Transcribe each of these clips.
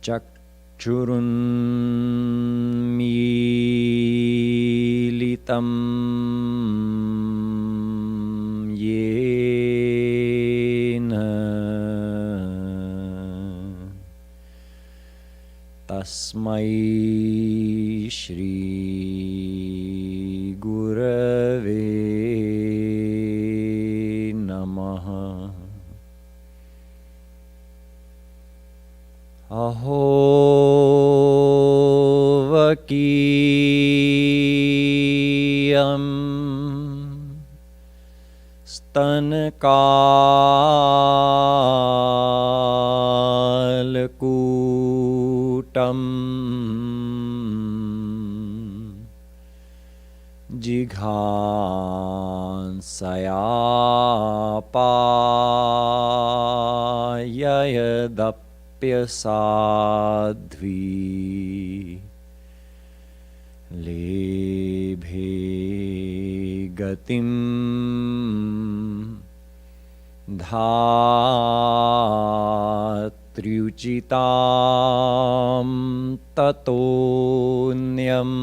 चक्षुरुन्मीलितं येन तस्मै श्री गुरवे नमः। अहो वकीयं स्तनकालकूटम् जिघांसयापाययदप्यसाध्वी लेभे गतिं धात्र्युचितां ततोऽन्यम्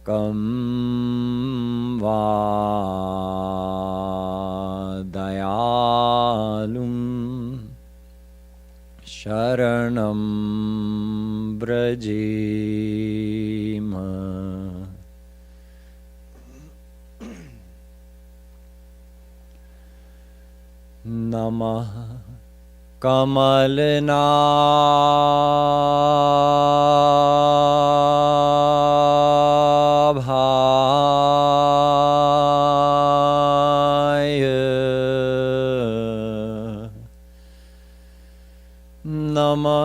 कं वा दयालुं शरणं व्रजेम। नमः कमलनाभाय नमः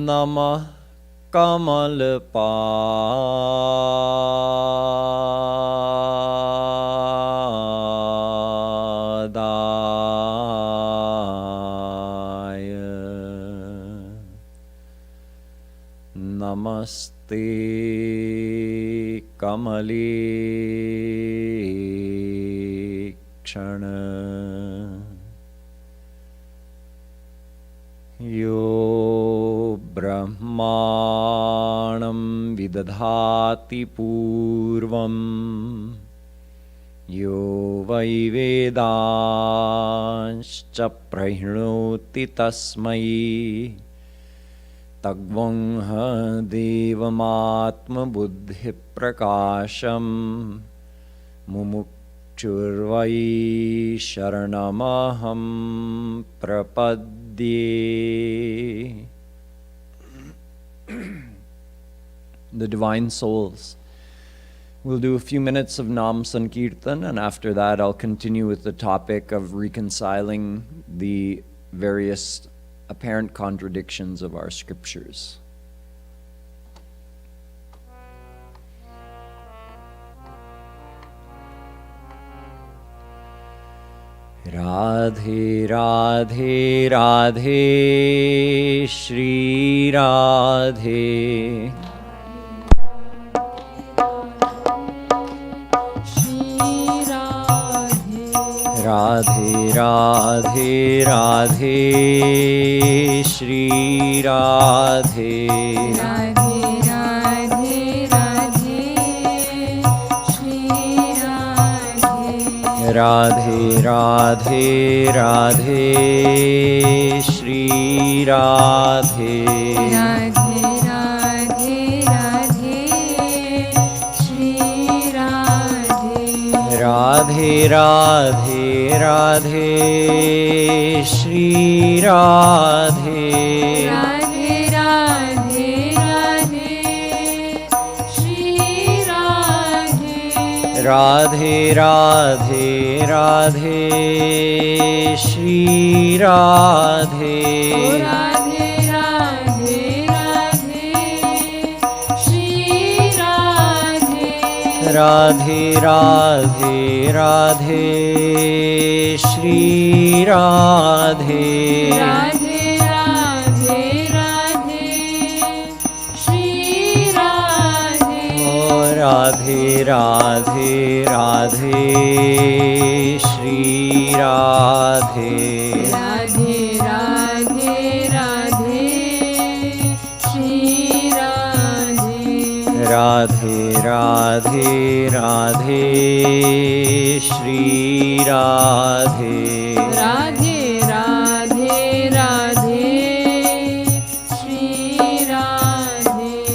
नमः कमलपादाय नमस्ते कमलेक्षण यो ब्रह्माणं विदधाति पूर्वं यो वै वेदांश्च प्रहिणोति तस्मै तग्वंह देवमात्मबुद्धिप्रकाशं मुमुक्षुर्वै शरणमहं प्रपद्ये। The divine souls will do a few minutes of Nam Sankirtan, and after that I'll continue with the topic of reconciling the various apparent contradictions of our scriptures. Radhe Radhe Radhe Shri Radhe Radhe Radhe Radhe Shri Radhe Radhe Radhe Radhe Shri Radhe Radhe Radhe Radhe Shri Radhe Radhe Radhe Radhe Shri Radhe Radhe Radhe Radhe Shri Radhe Radhe Radhe Radhe Shri Radhe Radhe Radhe Radhe Shri Radhe Radhe Radhe Radhe Shri Radhe Radhe Radhe Radhe Shri Radhe Radhe Radhe Radhe Shri Radhe ओ राधे राधे राधे श्री राधे राधे राधे राधे श्री राधे राधे राधे राधे श्री राधे राधे राधे राधे श्री राधे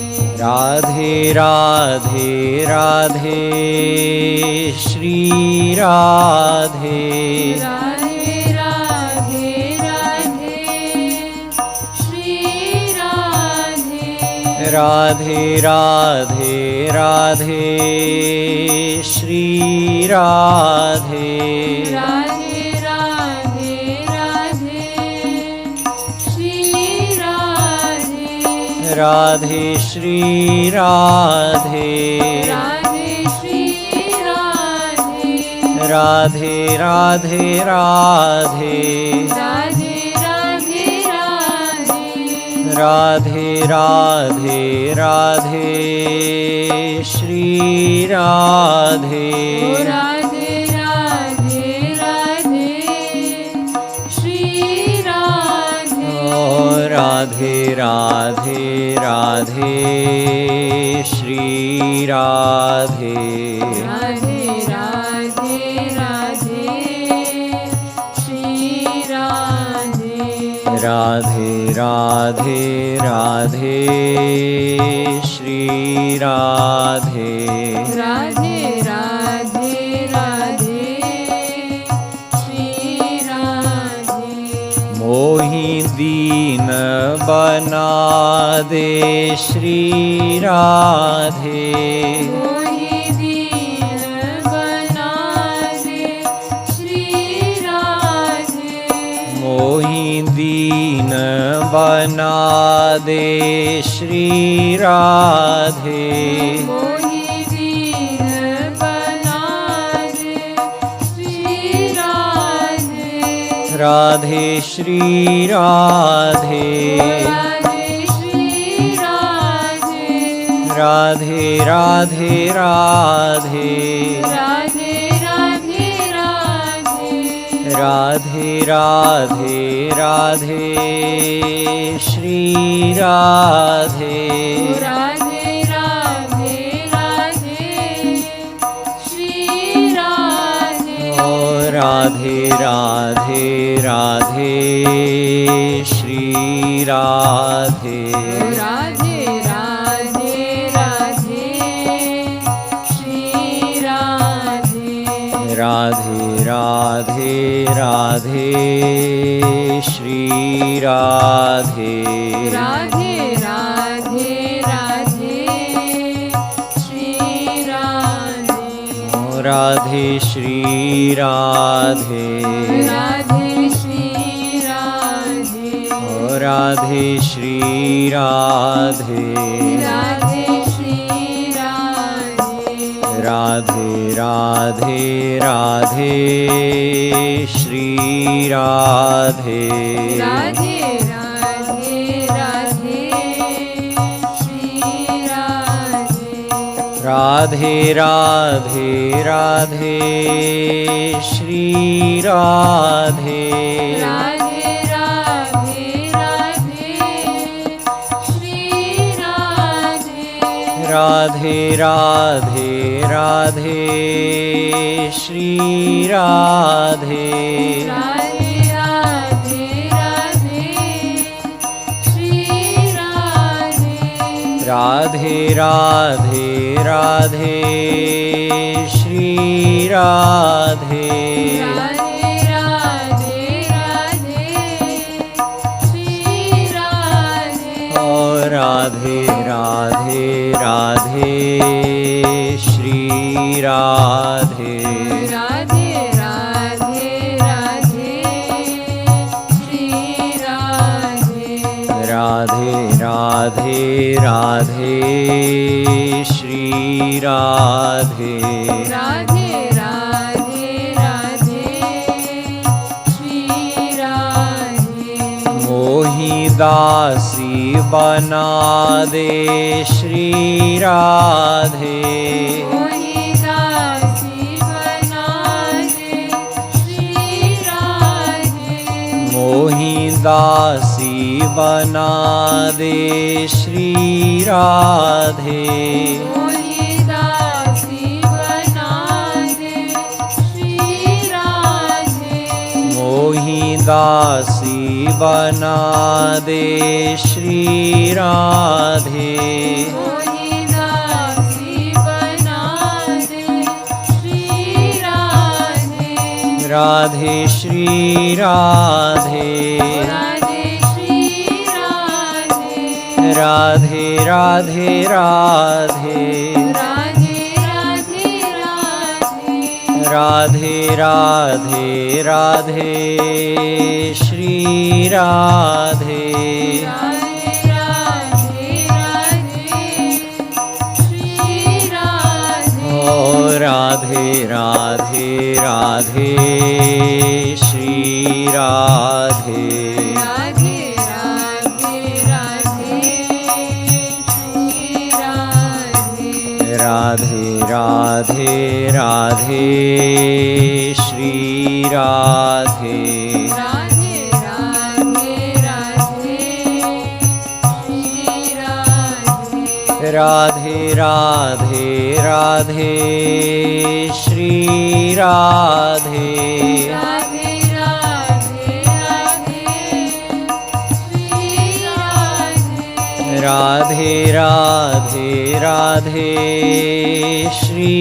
राधे राधे राधे श्री राधे राधे राधे राधे श्री राधे राधे राधे राधे श्री राधे राधे राधे राधे श्री राधे राधे श्री राधे राधे श्री राधे राधे राधे राधे राधे राधे राधे राधे राधे राधे श्री राधे राधे राधे राधे श्री राधे ओ राधे राधे राधे श्री राधे राधे राधे राधे श्री राधे राधे राधे राधे श्री राधे राधे राधे राधे श्री राधे मोहि दीन बना दे श्री राधे मोहि दीन बना दे श्री राधे मोहि दीन बना दे श्री राधे मोहि दीन बना दे श्री राधे राधे श्री राधे राधे श्री राधे राधे राधे राधे राधे राधे राधे राधे राधे राधे श्री राधे राधे राधे राधे श्री राधे ओ राधे राधे राधे श्री राधे राधे राधे राधे श्री राधे राधे राधे राधे श्री राधे राधे राधे राधे श्री राधे ओ राधे श्री राधे राधे श्री राधे ओ राधे श्री राधे राधे श्री राधे राधे राधे राधे श्री राधे राधे राधे राधे श्री राधे राधे राधे राधे श्री राधे राधे राधे राधे श्री राधे राधे राधे राधे श्री राधे राधे राधे राधे श्री राधे राधे राधे राधे श्री राधे राधे राधे राधे श्री राधे ओ Radhe Radhe Radhe Shri Radhe Radhe Radhe Radhe Shri Radhe Radhe Radhe Radhe Shri Shri Radhe. Radhe Radhe Radhe Shri Radhe. Mohi dasi bana de Shri Radhe. Mohi dasi bana de Shri Radhe. Mohi dasi bana de Shri Radhe. Mohi dasi bana de Shri Radhe. Mohi dasi bana de Shri Radhe. Mohi dasi bana de Shri Radhe. Radhe Shri Radhe. Radhe Shri Radhe. Radhe Radhe Radhe. Radhe Radhe Radhe. Radhe Radhe Radhe Shri Radhe. Radhe Radhe Radhe Shri Radhe. Oh Radhe Radhe Radhe Shri Radhe. Radhe Radhe Radhe Shri Radhe. Radhe Radhe Radhe Shri Radhe. Radhe Radhe Radhe Shri Radhe. Radhe Radhe Radhe Shri Radhe. Radhe Radhe Radhe Shri Radhe. Radhe Radhe Radhe Shri Radhe. Radhe Radhe Radhe Shri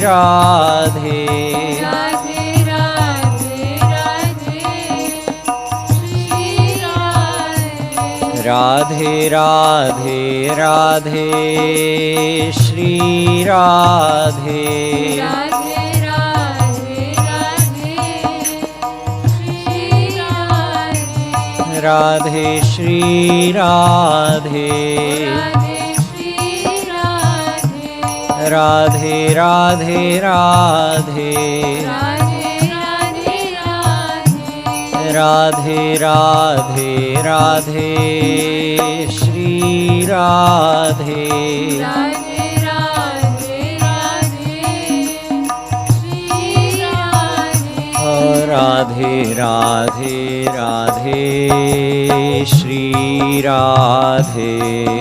Radhe. Radhe Radhe Radhe Shri Radhe. Radhe Radhe Radhe Shri Radhe. Radhe Shri Radhe. Radhe Shri Radhe. Radhe Radhe Radhe. Radhe Radhe Radhe. Radhe Radhe Radhe Shri Radhe. Radhe Radhe Radhe Shri Radhe. Radhe Radhe Radhe Shri Radhe.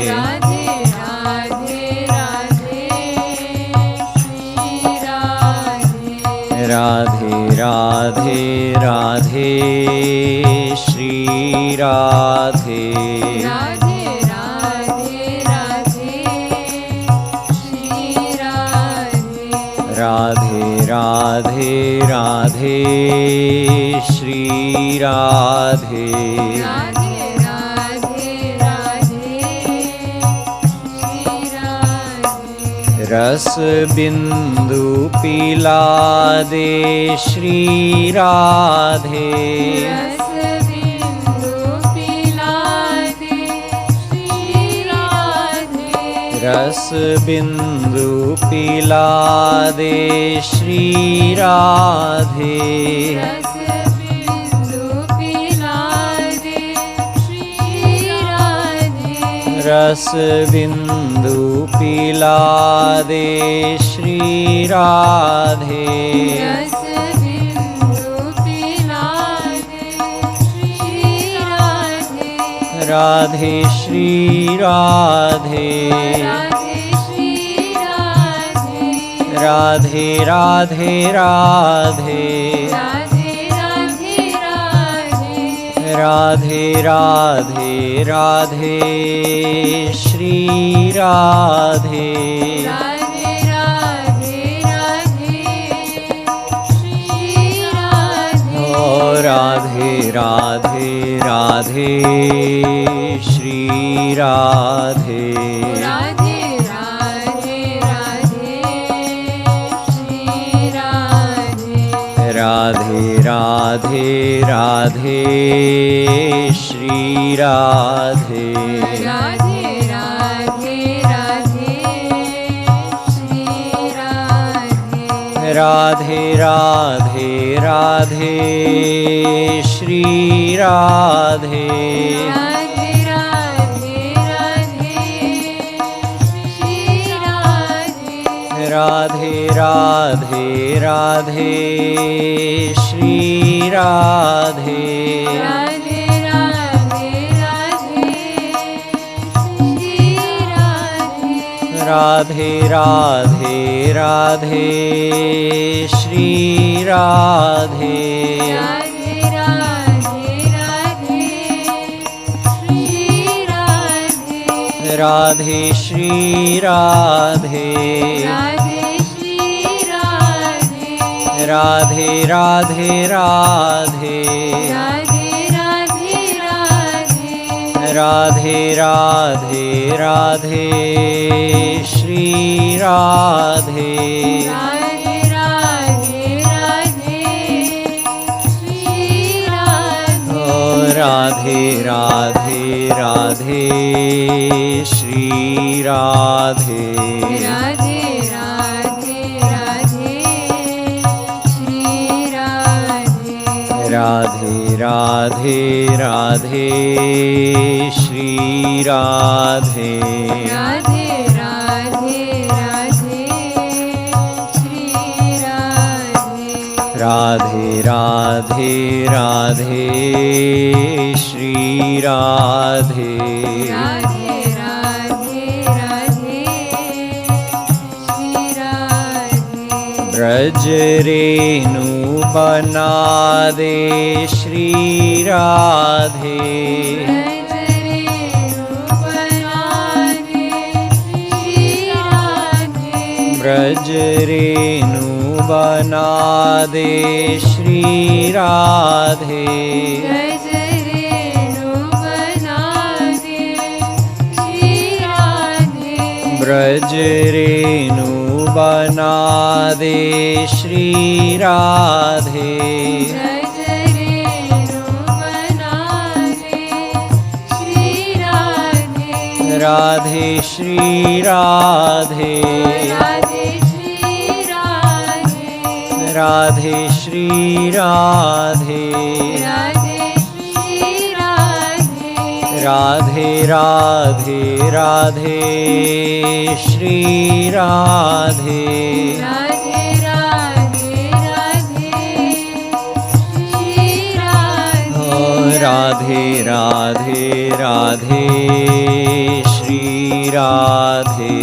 Radhe Radhe Radhe Shri Radhe. Radhe Radhe Radhe Shri Radhe. Radhe Radhe Radhe Shri Radhe. Radhe Radhe Radhe Shri Radhe. Radhe Radhe Radhe Shri Radhe. Ras bindu pila de Shri Radhe. Ras bindu pila de Shri Radhe. Ras bindu pila de Shri Radhe. Ras bindu pila de Shri Radhe. Ras bindu pila de Shri Radhe. Ras bindu pila de Shri Radhe. Radhe Shri Radhe. Radhe Shri Radhe. Radhe Radhe Radhe. Radhe Radhe Radhe. Radhe Radhe Radhe Shri Radhe. Radhe Radhe Radhe Shri Radhe. Oh Radhe Radhe Radhe Shri Radhe. Radhe Radhe Radhe Shri Radhe. Radhe Radhe Radhe Shri Radhe. Radhe Radhe Radhe Radhe Radhe Radhe Shri Radhe Radhe Radhe Radhe Shri Radhe Radhe Radhe Radhe Shri Radhe Radhe Radhe Radhe Shri Radhe Radhe Radhe Radhe Shri Radhe Radhe Radhe Radhe Shri Radhe Radhe Shri Radhe Radhe Shri Radhe Radhe Radhe Radhe Radhe Radhe Radhe Radhe Radhe Shri Radhe Radhe Radhe Radhe Shri Radhe ओ राधे राधे राधे श्री राधे राधे राधे राधे श्री राधे राधे राधे राधे श्री राधे राधे राधे राधे श्री राधे राधे राधे राधे श्री राधे राधे राधे राधे श्री राधे ब्रज रेणु बना दे श्री राधे ब्रज रेणु बना दे श्री राधे ब्रज रेणु बना दे श्री राधे राधे श्री राधे राधे श्री राधे राधे राधे राधे श्री राधे ओ राधे राधे राधे श्री राधे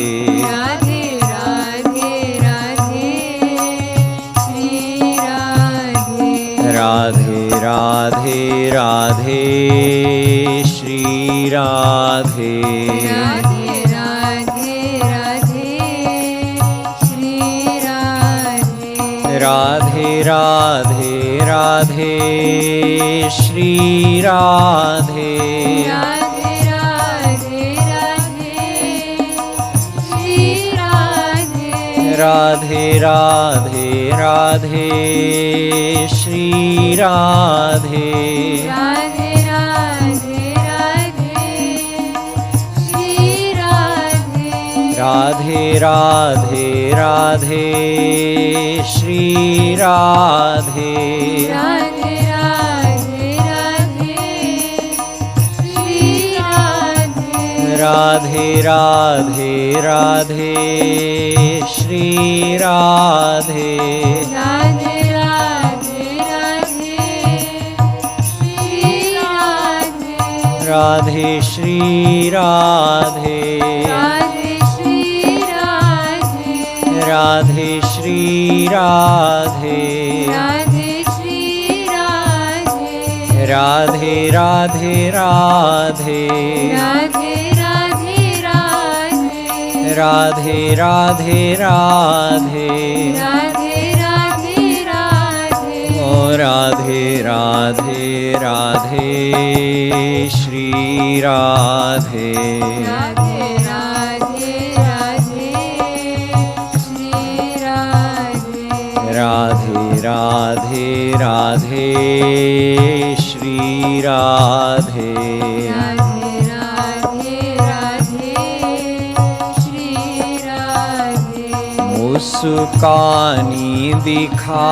राधे राधे राधे श्री राधे राधे राधे राधे श्री राधे राधे राधे राधे श्री राधे राधे राधे राधे श्री राधे राधे राधे राधे श्री राधे राधे राधे राधे श्री राधे राधे राधे राधे श्री राधे राधे राधे राधे श्री राधे राधे राधे राधे श्री राधे राधे राधे राधे श्री राधे राधे राधे राधे श्री राधे राधे श्री राधे राधे श्री राधे राधे श्री राधे राधे श्री राधे राधे राधे राधे राधे राधे राधे राधे राधे राधे राधे राधे राधे ओ राधे राधे राधे श्री राधे राधे राधे राधे श्री राधे राधे राधे राधे श्री राधे राधे राधे राधे श्री राधे मुस्कुरा मुस्कानी दिखा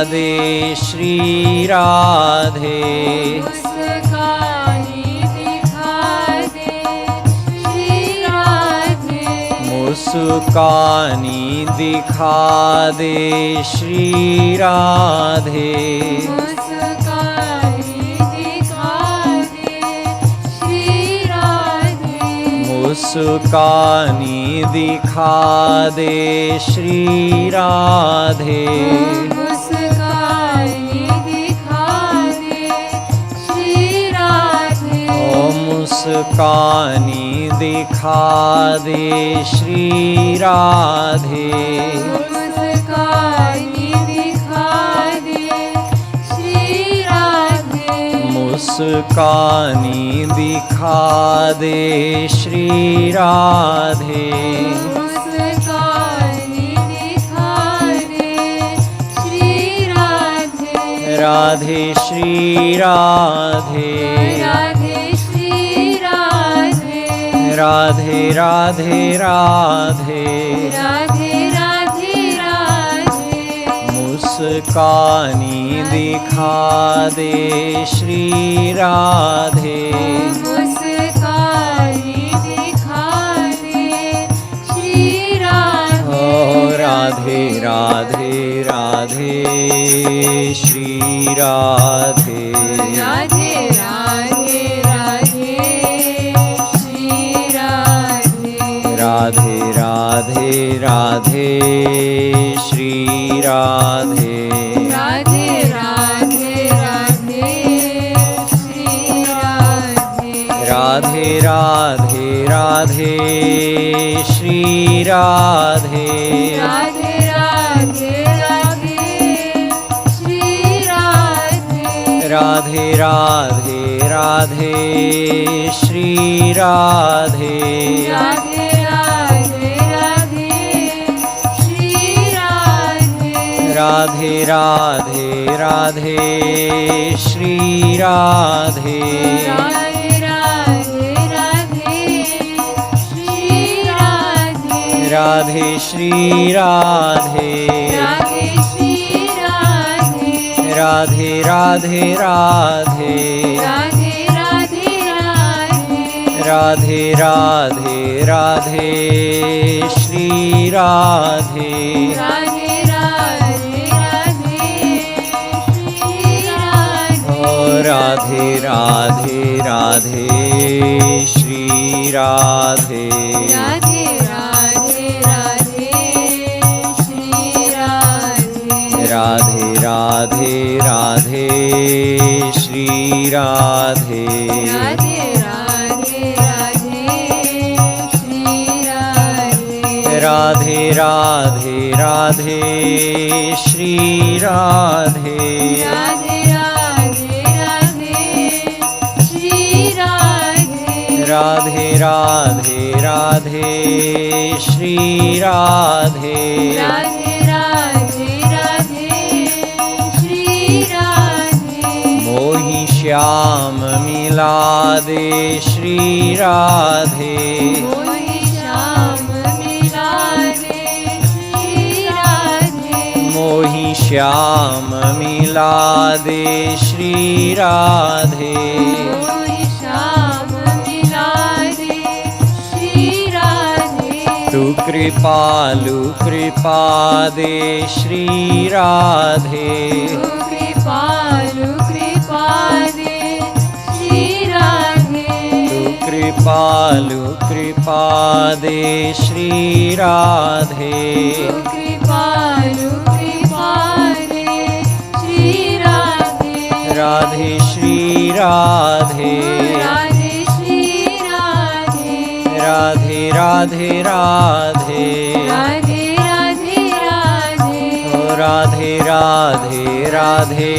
दे श्री राधे, मुस्कानी दिखा दे श्री राधे, मुस्कानी दिखा दे श्री राधे, मुस्कानी दिखा दे श्री राधे, मुस्कानी दिखा दे श्री राधे, मुस्कानी दिखा दे श्री राधे, ओ मुस्कानी दिखा दे श्री राधे, मुस्कानी दिखा दे श्री राधे, मुस्कानी दिखा दे श्री राधे, मुस्कानी दिखा दे श्री राधे, राधे श्री राधे, राधे श्री राधे, राधे राधे राधे, राधे राधे राधे, मुस्कानी दिखा दे श्री राधे, मुस्कानी दिखा दे श्री राधे, ओ राधे राधे राधे श्री राधे, राधे राधे राधे श्री राधे, राधे राधे राधे श्री राधे, राधे राधे राधे श्री राधे, राधे राधे राधे श्री राधे, राधे राधे राधे श्री राधे, राधे राधे राधे श्री राधे, राधे राधे राधे श्री राधे, राधे राधे राधे श्री राधे, राधे राधे राधे श्री राधे, राधे श्री राधे, राधे श्री राधे, राधे राधे राधे, राधे राधे राधे, राधे राधे राधे श्री राधे, राधे राधे राधे श्री राधे, ओ राधे राधे राधे श्री राधे, राधे राधे राधे श्री राधे, राधे राधे राधे श्री राधे, राधे राधे राधे श्री राधे, राधे राधे राधे श्री राधे, राधे राधे राधे श्री राधे, राधे राधे राधे श्री राधे, राधे राधे राधे श्री राधे, मोहि श्याम मिला दे श्री राधे, मोहि श्याम मिला दे श्री राधे, मोहि श्याम मिला दे श्री राधे, मोहि श्याम मिला दे श्री राधे, तू कृपालु कृपा दे श्री राधे, तू कृपालु कृपा दे श्री राधे, तू कृपालु कृपा दे श्री राधे, तू कृपालु कृपा दे श्री राधे, राधे श्री राधे, राधे श्री राधे, राधे राधे राधे, राधे राधे राधे, ओ राधे राधे राधे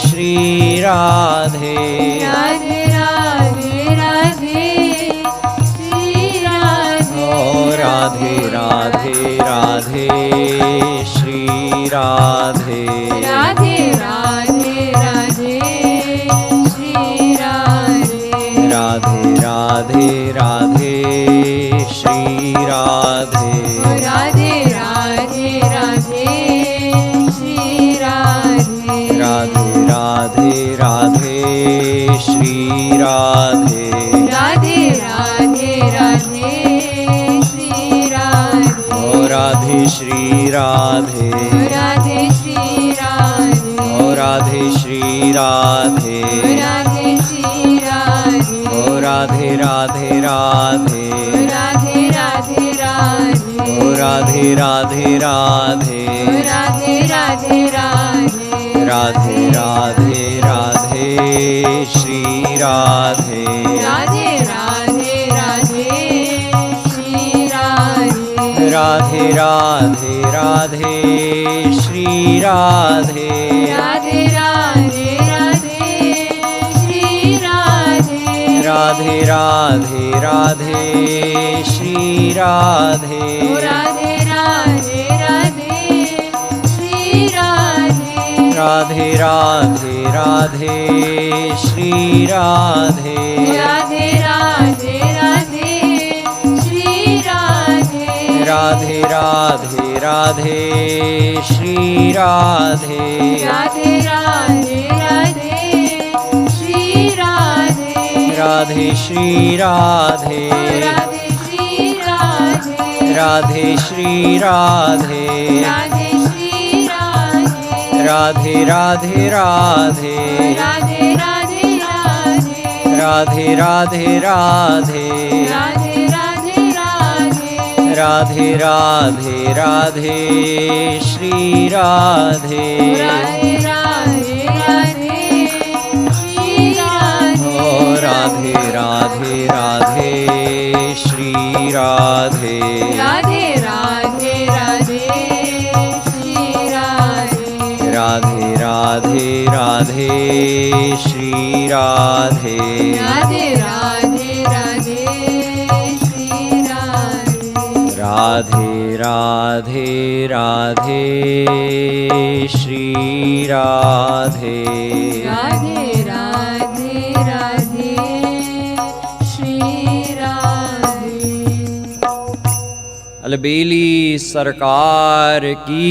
श्री राधे, राधे राधे राधे श्री राधे, ओ Radhe Radhe Radhe Shri Radhe, Radhe Radhe Radhe Shri Radhe, Radhe Radhe Radhe Shri Radhe, Radhe Radhe Radhe, Radhe Shri Radhe, O Radhe Shri Radhe, Radhe Shri Radhe, O Radhe Radhe Radhe, Radhe Radhe Radhe, O Radhe Radhe Radhe, Radhe Radhe Radhe, Radhe Radhe Radhe, Shri Radhe, Radhe Radhe Radhe, Shri Radhe, Radhe Radhe Radhe, Shri Radhe, Radhe Radhe Radhe, Shri Radhe, Radhe Radhe Radhe, Shri Radhe, Radhe Radhe Radhe, Shri Radhe, Radhe Radhe Radhe, Shri Radhe, Radhe Radhe Radhe, Shri Radhe, Radhe Radhe Radhe, Shri Radhe, Radhe Radhe Radhe, Shri Radhe, Radhe Shri Radhe, Radhe Shri Radhe, Radhe Shri Radhe, Radhe Shri Radhe, Radhe Radhe Radhe, Radhe Radhe Radhe, Radhe Radhe Radhe, Radhe Radhe Radhe, Radhe Radhe Radhe, Shri Radhe, Radhe Radhe Radhe, Shri Radhe, O Radhe Radhe Radhe, Shri Radhe, Radhe Radhe Radhe, Shri Radhe, Radhe Radhe Radhe, Shri Radhe, Radhe Radhe Radhe, Shri Radhe, Radhe Radhe Radhe, Shri Radhe, Radhe Radhe Radhe, Shri Radhe. अलबेली सरकार की।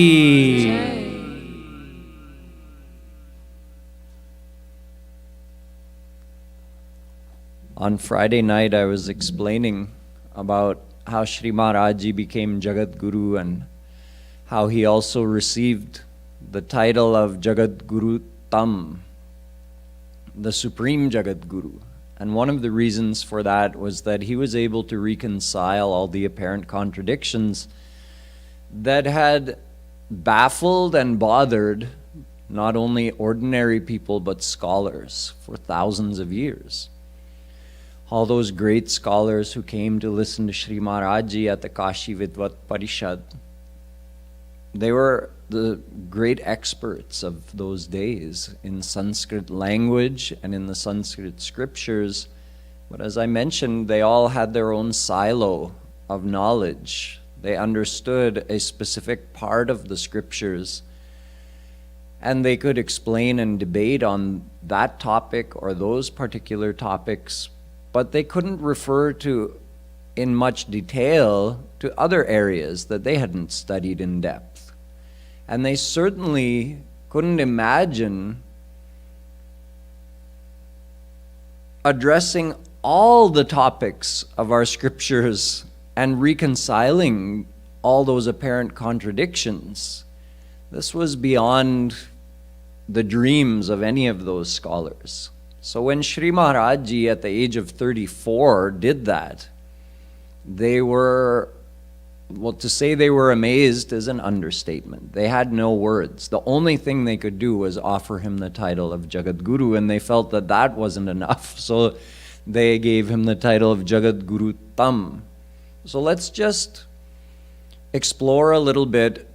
On Friday night, I was explaining about how Sri Maharajji became Jagadguru and how he also received the title of Jagadguru Dham, the Supreme Jagadguru. And one of the reasons for that was that he was able to reconcile all the apparent contradictions that had baffled and bothered not only ordinary people but scholars for thousands of years. All those great scholars who came to listen to Sri Maharajji at the Kashi Vidvat Parishad, they were the great experts of those days in Sanskrit language and in the Sanskrit scriptures. But as I mentioned, they all had their own silo of knowledge. They understood a specific part of the scriptures, and they could explain and debate on that topic or those particular topics, but they couldn't refer to in much detail to other areas that they hadn't studied in depth. And they certainly couldn't imagine addressing all the topics of our scriptures and reconciling all those apparent contradictions. This was beyond the dreams of any of those scholars. So when Sri Maharajji at the age of 34 did that, they were, well, to say they were amazed is an understatement. They had no words. The only thing they could do was offer him the title of Jagadguru, and they felt that that wasn't enough. So they gave him the title of Jagadguru Dham. So let's just explore a little bit.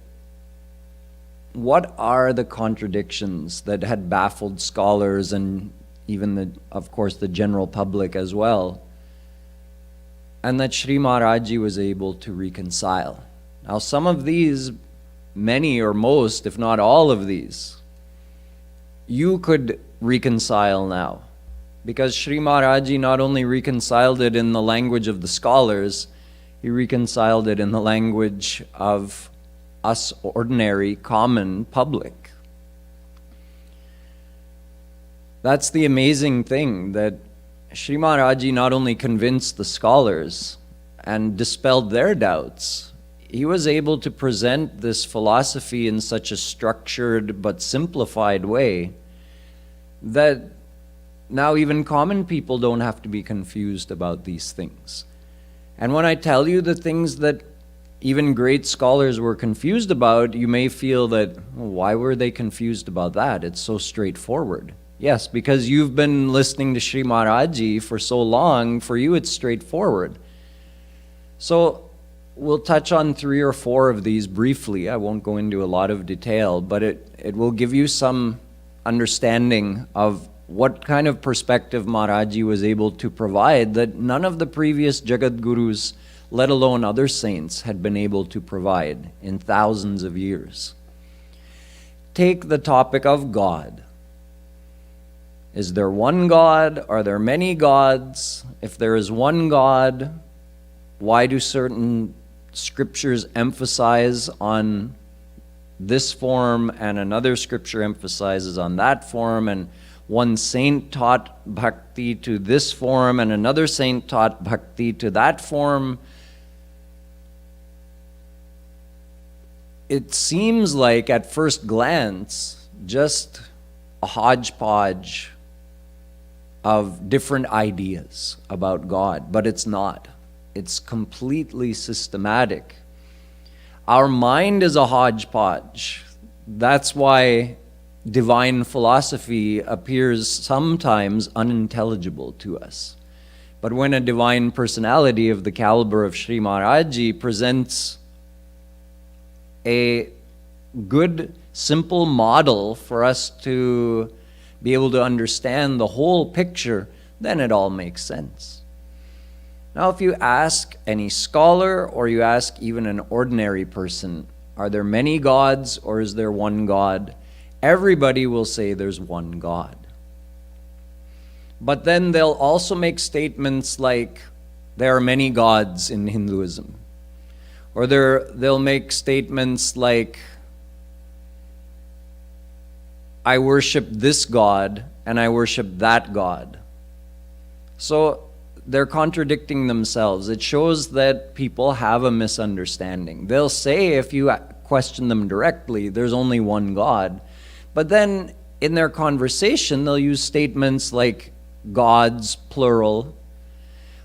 What are the contradictions that had baffled scholars and even, of course, the general public as well, and that Sri Maharajji was able to reconcile? Now, some of these, many or most, if not all of these, you could reconcile now, because Sri Maharajji not only reconciled it in the language of the scholars, he reconciled it in the language of us ordinary, common public. That's the amazing thing, that Sri Maharajji not only convinced the scholars and dispelled their doubts, he was able to present this philosophy in such a structured but simplified way that now even common people don't have to be confused about these things. And when I tell you the things that even great scholars were confused about, you may feel that, well, why were they confused about that? It's so straightforward. Yes, because you've been listening to Sri Maharajji for so long, for you it's straightforward. So we'll touch on 3 or 4 of these briefly. I won't go into a lot of detail, but it will give you some understanding of what kind of perspective Maharajji was able to provide that none of the previous Jagadgurus, let alone other saints, had been able to provide in thousands of years. Take the topic of God. Is there one God? Are there many gods? If there is one God, why do certain scriptures emphasize on this form and another scripture emphasizes on that form, and one saint taught bhakti to this form and another saint taught bhakti to that form? It seems like at first glance just a hodgepodge of different ideas about God, but it's not. It's completely systematic. Our mind is a hodgepodge. That's why divine philosophy appears sometimes unintelligible to us. But when a divine personality of the caliber of Sri Maharajji presents a good, simple model for us to be able to understand the whole picture, then it all makes sense. Now, if you ask any scholar or you ask even an ordinary person, are there many gods or is there one God? Everybody will say there's one God. But then they'll also make statements like, there are many gods in Hinduism. Or they'll make statements like, I worship this God and I worship that God. So they're contradicting themselves. It shows that people have a misunderstanding. They'll say, if you question them directly, there's only one God. But then in their conversation, they'll use statements like gods, plural,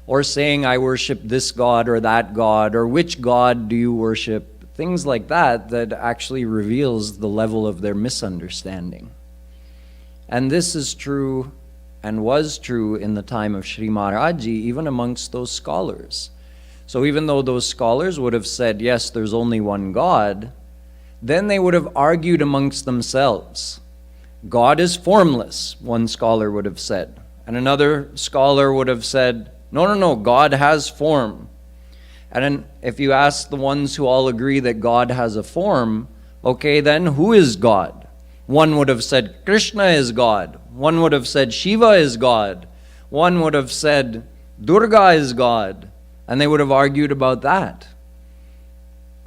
or saying, I worship this God or that God, or which God do you worship? Things like that, that actually reveals the level of their misunderstanding. And this is true and was true in the time of Sri Maharajji, even amongst those scholars. So even though those scholars would have said, yes, there's only one God, then they would have argued amongst themselves. God is formless, one scholar would have said. And another scholar would have said, no, God has form. And then if you ask the ones who all agree that God has a form, okay, then who is God? One would have said Krishna is God. One would have said Shiva is God. One would have said Durga is God. And they would have argued about that.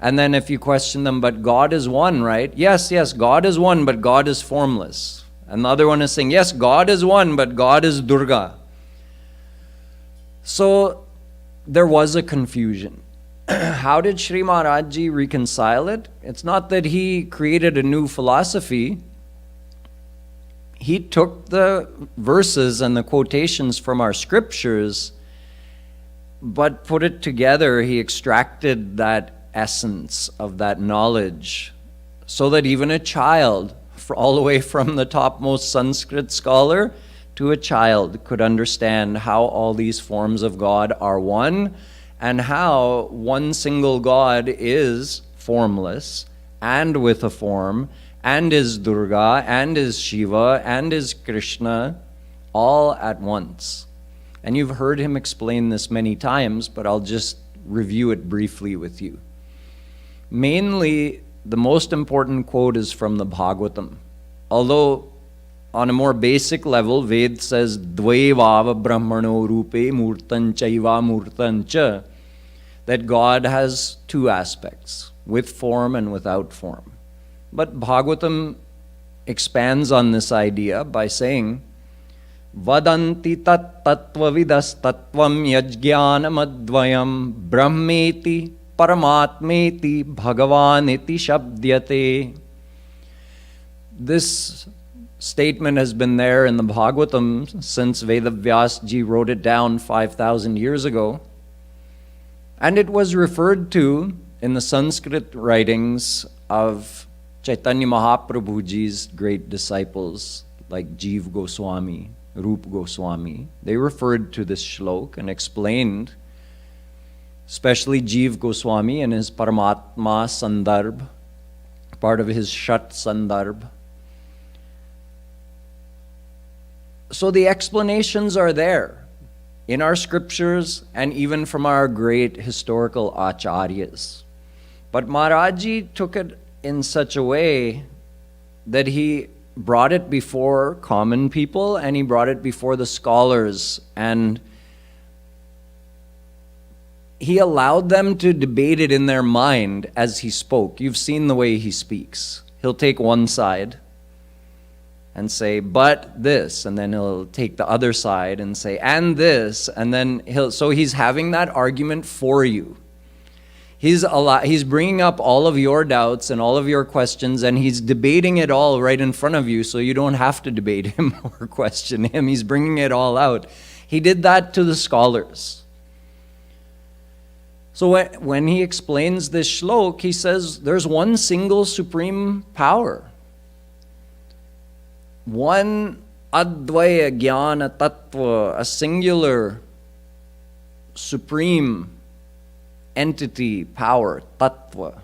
And then if you question them, but God is one, right? Yes, God is one, but God is formless. And the other one is saying, yes, God is one, but God is Durga. So there was a confusion. How did Sri Maharajji reconcile it? It's not that he created a new philosophy. He took the verses and the quotations from our scriptures, but put it together. He extracted that essence of that knowledge so that even a child, all the way from the topmost Sanskrit scholar to a child, could understand how all these forms of God are one and how one single God is formless and with a form and is Durga and is Shiva and is Krishna all at once. And you've heard him explain this many times, but I'll just review it briefly with you. Mainly, the most important quote is from the Bhagavatam. Although, on a more basic level, Ved says, Dvaivava Brahmano Rupe Murtan Chaiva Murtan Cha, that God has two aspects, with form and without form. But Bhagavatam expands on this idea by saying, Vadanti tat tattvavidas tattvam yajnanam advayam brahmeti Paramatmeti Bhagavaniti Shabdyate. This statement has been there in the Bhagavatam since Vedavyasji wrote it down 5,000 years ago. And it was referred to in the Sanskrit writings of Chaitanya Mahaprabhuji's great disciples like Jiva Goswami, Rupa Goswami. They referred to this shlok and explained, especially Jiva Goswami in his Paramatma Sandarbh, part of his Shat Sandarbh. So the explanations are there in our scriptures and even from our great historical acharyas. But Maharajji took it in such a way that he brought it before common people and he brought it before the scholars, and he allowed them to debate it in their mind as he spoke. You've seen the way he speaks. He'll take one side and say, but this, and then he'll take the other side and say, and this, and then so he's having that argument for you. He's bringing up all of your doubts and all of your questions, and he's debating it all right in front of you, so you don't have to debate him or question him. He's bringing it all out. He did that to the scholars. So when he explains this shlok, he says there's one single supreme power. One Advaya Jnana Tattva, a singular, supreme entity, power, Tattva,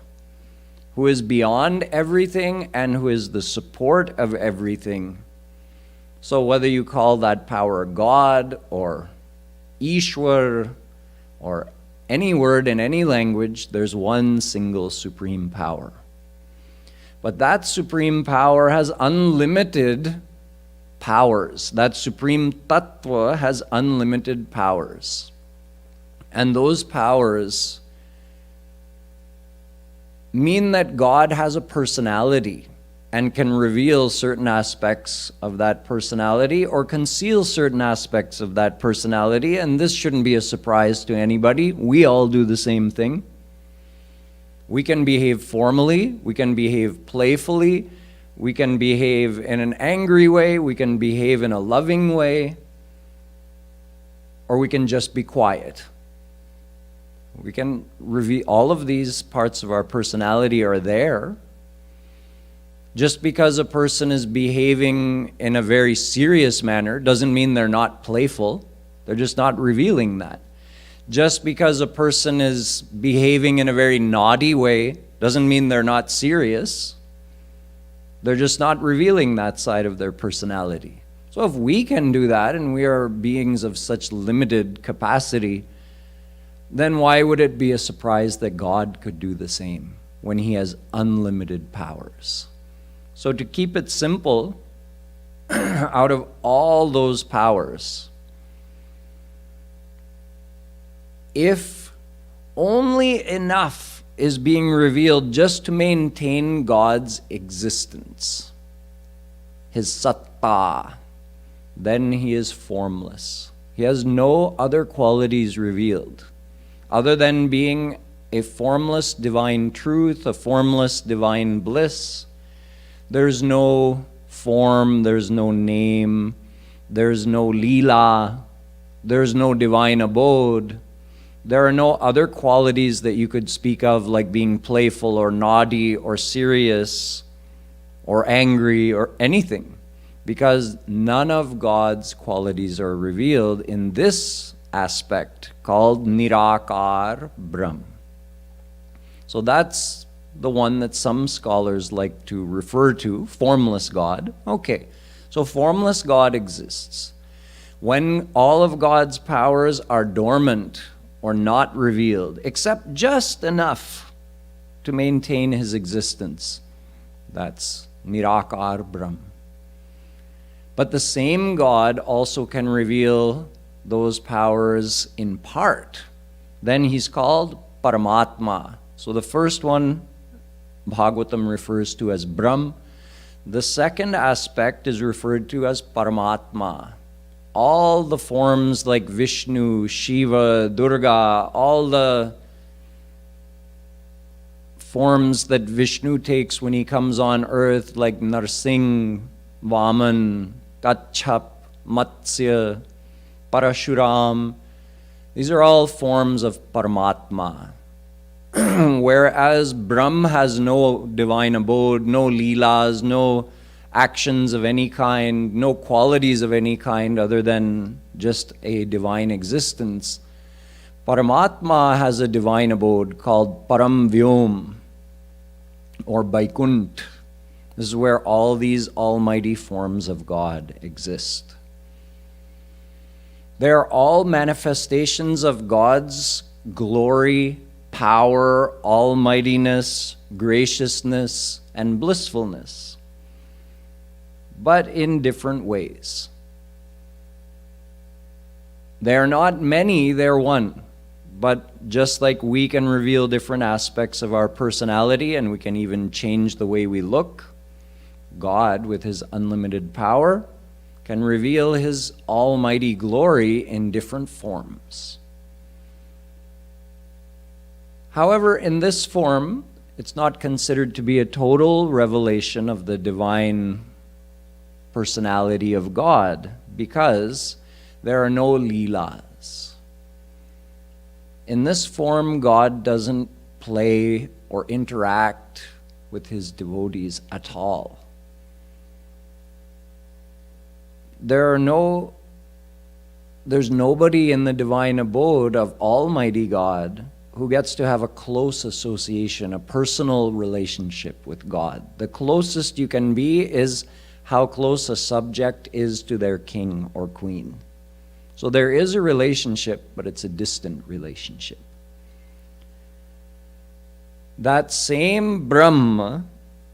who is beyond everything and who is the support of everything. So whether you call that power God or Ishwar or any word in any language, there's one single supreme power. But that supreme power has unlimited powers. That supreme tattva has unlimited powers. And those powers mean that God has a personality and can reveal certain aspects of that personality or conceal certain aspects of that personality. And this shouldn't be a surprise to anybody. We all do the same thing. We can behave formally, we can behave playfully, we can behave in an angry way, we can behave in a loving way, or we can just be quiet. We can reveal all of these parts of our personality are there. Just because a person is behaving in a very serious manner doesn't mean they're not playful. They're just not revealing that. Just because a person is behaving in a very naughty way doesn't mean they're not serious. They're just not revealing that side of their personality. So if we can do that, and we are beings of such limited capacity, then why would it be a surprise that God could do the same when He has unlimited powers? So to keep it simple, out of all those powers, if only enough is being revealed just to maintain God's existence, His satta, then He is formless. He has no other qualities revealed other than being a formless divine truth, a formless divine bliss. There's no form, there's no name, there's no leela, there's no divine abode. There are no other qualities that you could speak of, like being playful or naughty or serious or angry or anything, because none of God's qualities are revealed in this aspect called Nirakar Brahm. So that's the one that some scholars like to refer to, formless God. Okay, so formless God exists. When all of God's powers are dormant or not revealed, except just enough to maintain His existence, that's Nirakar Brahm. But the same God also can reveal those powers in part. Then He's called Paramatma. So the first one Bhagavatam refers to as Brahm. The second aspect is referred to as Paramatma. All the forms like Vishnu, Shiva, Durga, all the forms that Vishnu takes when he comes on earth, like Narsingh, Vaman, Kachap, Matsya, Parashuram. These are all forms of Paramatma. Whereas Brahm has no divine abode, no leelas, no actions of any kind, no qualities of any kind other than just a divine existence. Paramatma has a divine abode called Param Vyom or Vaikunt. This is where all these almighty forms of God exist. They are all manifestations of God's glory, power, almightiness, graciousness, and blissfulness, but in different ways. They are not many, they're one. But just like we can reveal different aspects of our personality and we can even change the way we look, God, with His unlimited power, can reveal His almighty glory in different forms. However, in this form, it's not considered to be a total revelation of the divine personality of God because there are no leelas. In this form, God doesn't play or interact with His devotees at all. There's nobody in the divine abode of Almighty God who gets to have a close association, a personal relationship with God. The closest you can be is how close a subject is to their king or queen. So there is a relationship, but it's a distant relationship. That same Brahma,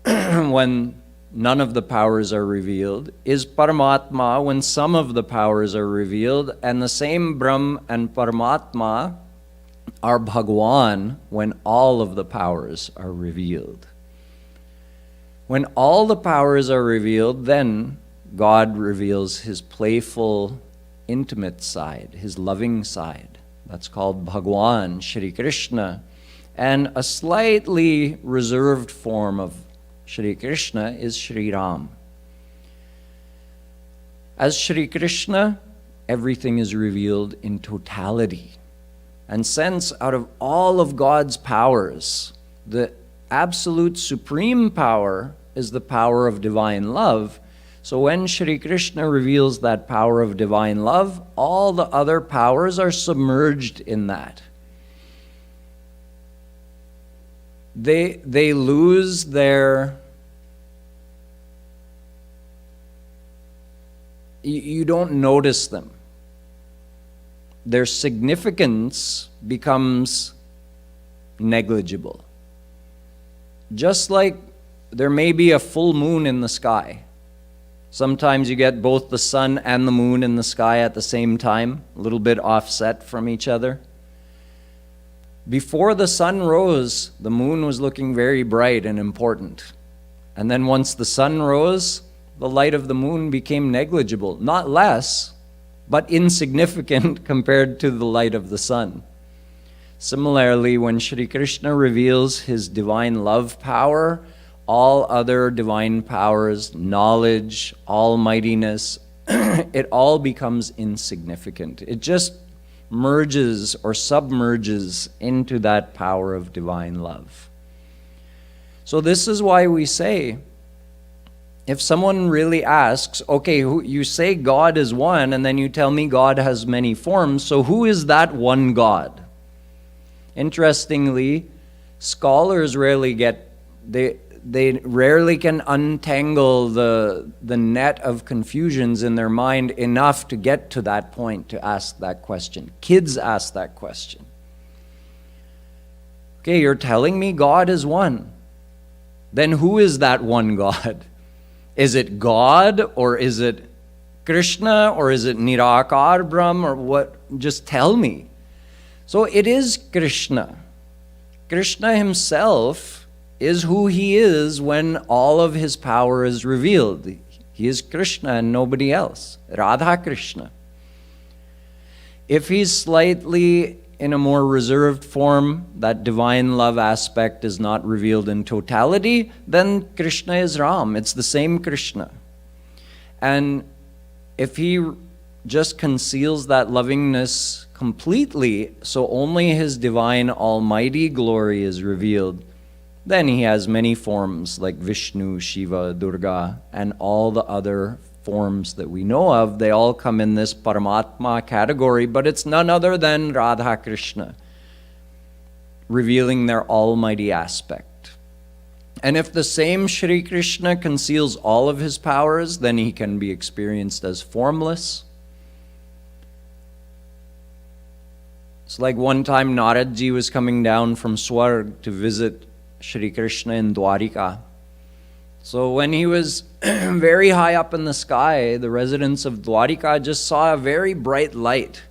when none of the powers are revealed, is Paramatma when some of the powers are revealed, and the same Brahm and Paramatma are Bhagwan when all of the powers are revealed. When all the powers are revealed, then God reveals His playful, intimate side, His loving side. That's called Bhagwan, Shri Krishna. And a slightly reserved form of Shri Krishna is Shri Ram. As Shri Krishna, everything is revealed in totality. And since out of all of God's powers, the absolute supreme power is the power of divine love, so when Shri Krishna reveals that power of divine love, all the other powers are submerged in that. They lose their... You don't notice them. Their significance becomes negligible. Just like there may be a full moon in the sky. Sometimes you get both the sun and the moon in the sky at the same time, a little bit offset from each other. Before the sun rose, the moon was looking very bright and important. And then once the sun rose, the light of the moon became negligible, not less, but insignificant compared to the light of the sun. Similarly, when Shri Krishna reveals His divine love power, all other divine powers, knowledge, almightiness, it all becomes insignificant. It just merges or submerges into that power of divine love. So this is why we say, if someone really asks, okay, you say God is one, and then you tell me God has many forms, so who is that one God? Interestingly, scholars rarely they rarely can untangle the net of confusions in their mind enough to get to that point to ask that question. Kids ask that question. Okay, you're telling me God is one. Then who is that one God? Is it God, or is it Krishna, or is it Nirakar Brahm, or what? Just tell me. So it is Krishna. Krishna Himself is who He is when all of His power is revealed. He is Krishna and nobody else. Radha Krishna. If He's slightly in a more reserved form, that divine love aspect is not revealed in totality, then Krishna is Ram. It's the same Krishna. And if he just conceals that lovingness completely, so only his divine almighty glory is revealed, then he has many forms like Vishnu, Shiva, Durga, and all the other forms that we know of. They all come in this Paramatma category, but it's none other than Radha Krishna, revealing their almighty aspect. And if the same Shri Krishna conceals all of his powers, then he can be experienced as formless. It's like one time Naradji was coming down from Swarg to visit Shri Krishna in Dwarika. So when he was very high up in the sky, the residents of Dwarika just saw a very bright light.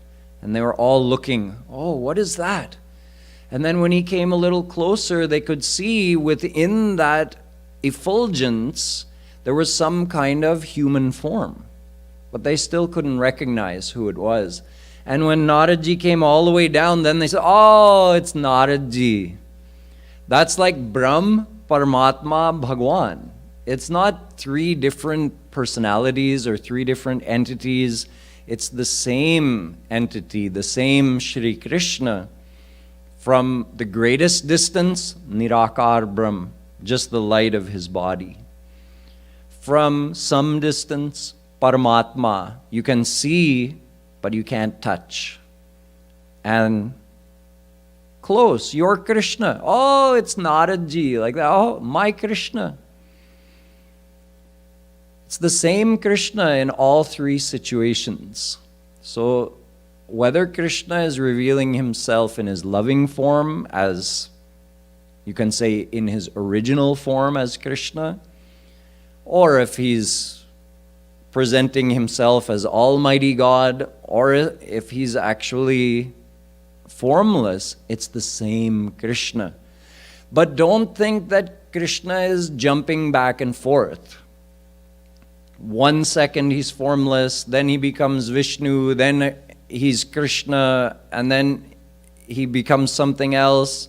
And they were all looking, oh, what is that? And then when he came a little closer, they could see within that effulgence, there was some kind of human form. But they still couldn't recognize who it was. And when Naradji came all the way down, then they said, oh, it's Naradji. That's like Brahm, Paramatma, Bhagwan. It's not three different personalities or three different entities. It's the same entity, the same Shri Krishna. From the greatest distance, Nirakar Brahm, just the light of his body. From some distance, Paramatma, you can see, but you can't touch. And close, your Krishna. Oh, it's Naradji, like that. Oh, my Krishna. It's the same Krishna in all three situations. So whether Krishna is revealing himself in his loving form, as you can say in his original form as Krishna, or if he's presenting himself as Almighty God, or if he's actually formless, it's the same Krishna. But don't think that Krishna is jumping back and forth. 1 second he's formless, then he becomes Vishnu, then he's Krishna, and then he becomes something else.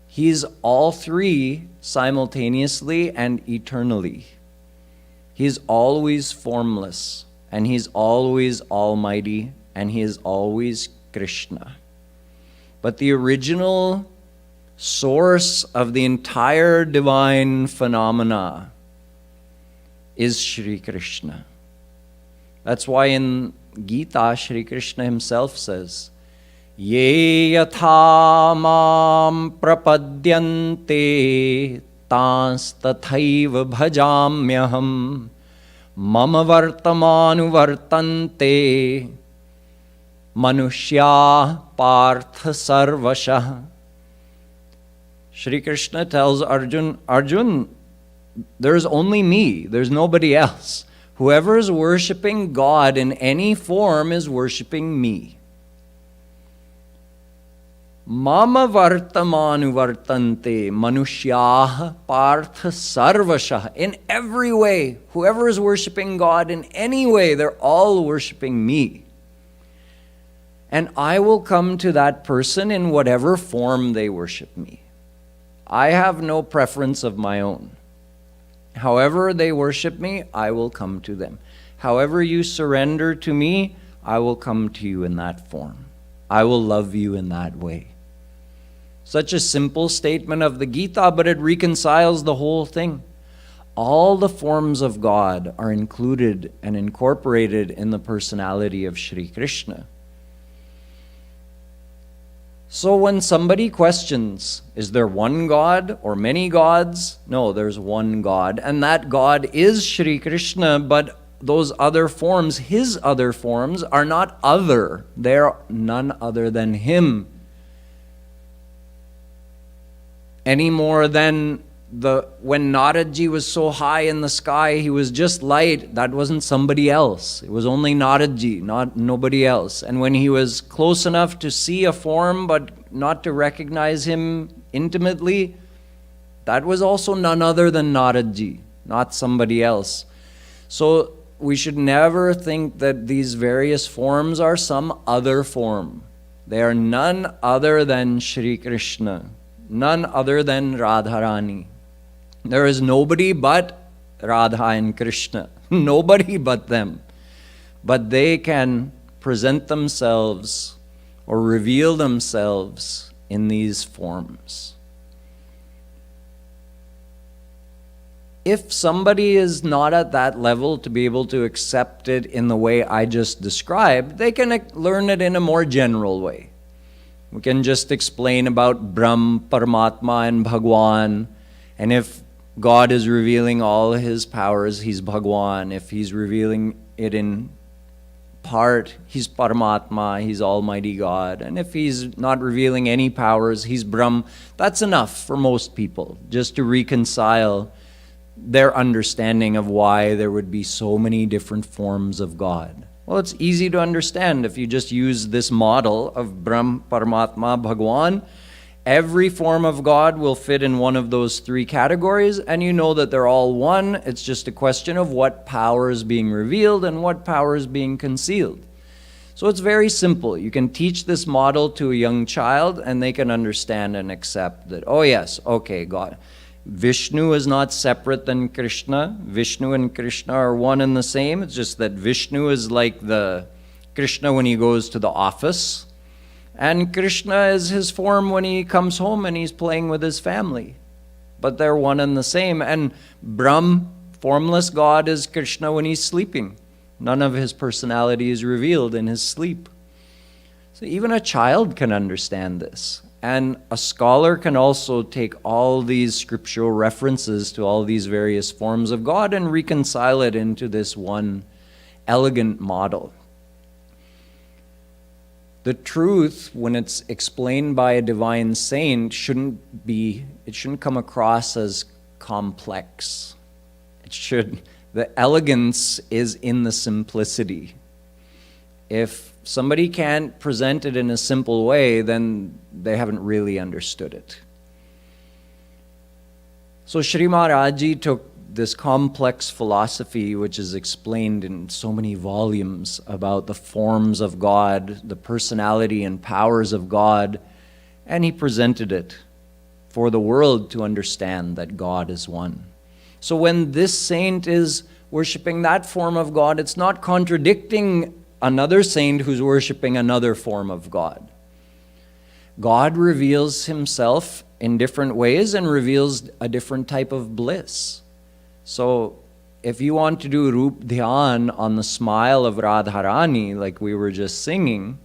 He's all three simultaneously and eternally. He's always formless, and he's always almighty, and he is always Krishna. But the original source of the entire divine phenomena is Shri Krishna. That's why in Gita, Shri Krishna himself says, Ye yatha mam prapadyante tans tathaiva bhajamyaham mama vartamanu vartante manushya partha sarvashah. Shri Krishna tells Arjun, there's only me, there's nobody else. Whoever is worshipping God in any form is worshipping me. Mama vartamanu vartante manushyaha partha sarvashah. In every way, whoever is worshipping God in any way, they're all worshipping me. And I will come to that person in whatever form they worship me. I have no preference of my own. However they worship me, I will come to them. However you surrender to me, I will come to you in that form. I will love you in that way. Such a simple statement of the Gita, but it reconciles the whole thing. All the forms of God are included and incorporated in the personality of Shri Krishna. So when somebody questions, is there one God or many gods? No, there's one God. And that God is Shri Krishna, but those other forms, his other forms, are not other. They're none other than him. Any more than when Naradji was so high in the sky, he was just light. That wasn't somebody else. It was only Naradji, nobody else. And when he was close enough to see a form but not to recognize him intimately, that was also none other than Naradji, not somebody else. So we should never think that these various forms are some other form. They are none other than Shri Krishna, none other than Radha Rani. There is nobody but Radha and Krishna, nobody but them. But they can present themselves or reveal themselves in these forms. If somebody is not at that level to be able to accept it in the way I just described, they can learn it in a more general way. We can just explain about Brahm, Paramatma, and Bhagwan. And if God is revealing all his powers, he's Bhagwan. If he's revealing it in part, he's Paramatma, he's Almighty God. And if he's not revealing any powers, he's Brahm. That's enough for most people, just to reconcile their understanding of why there would be so many different forms of God. Well, it's easy to understand if you just use this model of Brahm, Paramatma, Bhagwan. Every form of God will fit in one of those three categories, and you know that they're all one. It's just a question of what power is being revealed and what power is being concealed. So it's very simple. You can teach this model to a young child, and they can understand and accept that, oh yes, okay, God. Vishnu is not separate than Krishna. Vishnu and Krishna are one and the same. It's just that Vishnu is like the Krishna when he goes to the office, and Krishna is his form when he comes home and he's playing with his family. But they're one and the same. And Brahm, formless God, is Krishna when he's sleeping. None of his personality is revealed in his sleep. So even a child can understand this. And a scholar can also take all these scriptural references to all these various forms of God and reconcile it into this one elegant model. The truth, when it's explained by a divine saint, shouldn't come across as complex. The elegance is in the simplicity. If somebody can't present it in a simple way, then they haven't really understood it. So Shree Maharajji took this complex philosophy, which is explained in so many volumes about the forms of God, the personality and powers of God, and he presented it for the world to understand that God is one. So when this saint is worshiping that form of God, it's not contradicting another saint who's worshiping another form of God. God reveals himself in different ways and reveals a different type of bliss. So if you want to do Rup Dhyan on the smile of Radharani, like we were just singing,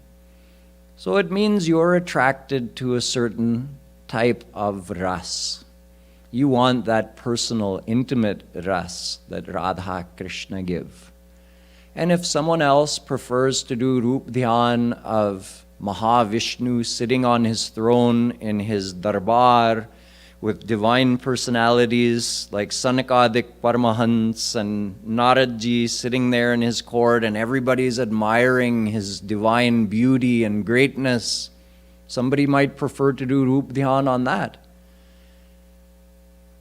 so it means you're attracted to a certain type of ras. You want that personal, intimate ras that Radha Krishna give. And if someone else prefers to do Rup Dhyan of Mahavishnu sitting on his throne in his darbar with divine personalities like Sanakadik Paramahans and Naradji sitting there in his court and everybody's admiring his divine beauty and greatness, somebody might prefer to do Rup Dhyan on that.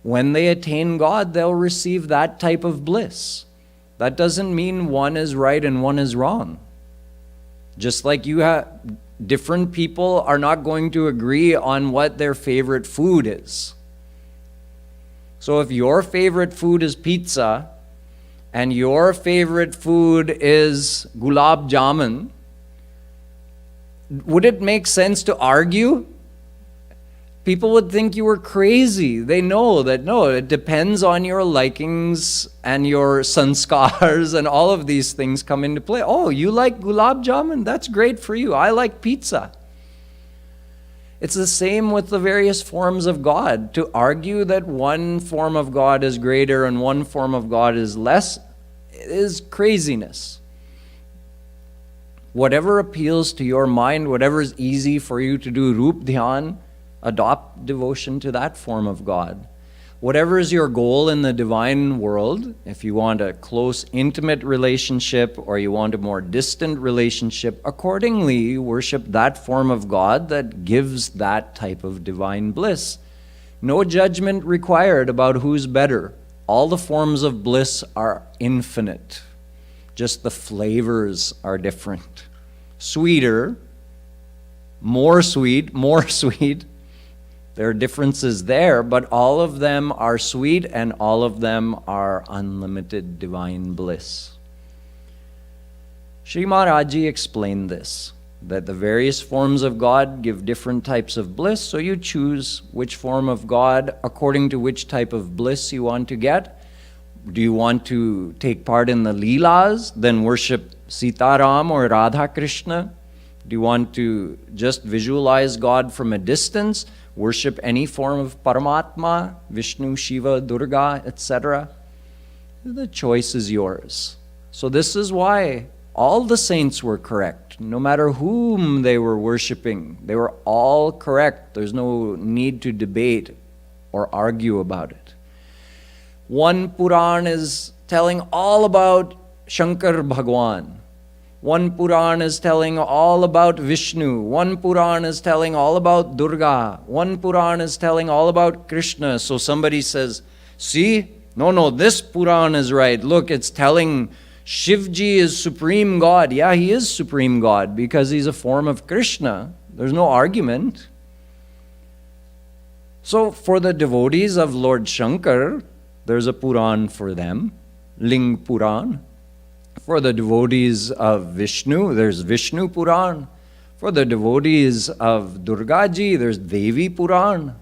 When they attain God, they'll receive that type of bliss. That doesn't mean one is right and one is wrong. Just like different people are not going to agree on what their favorite food is. So if your favorite food is pizza and your favorite food is gulab jamun, would it make sense to argue? People would think you were crazy. They know that, no, it depends on your likings and your sanskars and all of these things come into play. Oh, you like gulab jamun? That's great for you. I like pizza. It's the same with the various forms of God. To argue that one form of God is greater and one form of God is less is craziness. Whatever appeals to your mind, whatever is easy for you to do Rup Dhyan, adopt devotion to that form of God. Whatever is your goal in the divine world, if you want a close, intimate relationship or you want a more distant relationship, accordingly worship that form of God that gives that type of divine bliss. No judgment required about who's better. All the forms of bliss are infinite. Just the flavors are different. Sweeter, more sweet, more sweet. There are differences there, but all of them are sweet and all of them are unlimited divine bliss. Sri Maharajji explained this, that the various forms of God give different types of bliss, so you choose which form of God according to which type of bliss you want to get. Do you want to take part in the Leelas? Then worship Sitaram or Radha Krishna. Do you want to just visualize God from a distance? Worship any form of Paramatma, Vishnu, Shiva, Durga, etc. The choice is yours. So this is why all the saints were correct. No matter whom they were worshipping, they were all correct. There's no need to debate or argue about it. One Puran is telling all about Shankar Bhagwan. One Puran is telling all about Vishnu. One Puran is telling all about Durga. One Puran is telling all about Krishna. So somebody says, see, no, this Puran is right. Look, it's telling Shivji is Supreme God. Yeah, he is Supreme God because he's a form of Krishna. There's no argument. So for the devotees of Lord Shankar, there's a Puran for them, Ling Puran. For the devotees of Vishnu, there's Vishnu Puran. For the devotees of Durgaji, there's Devi Puran.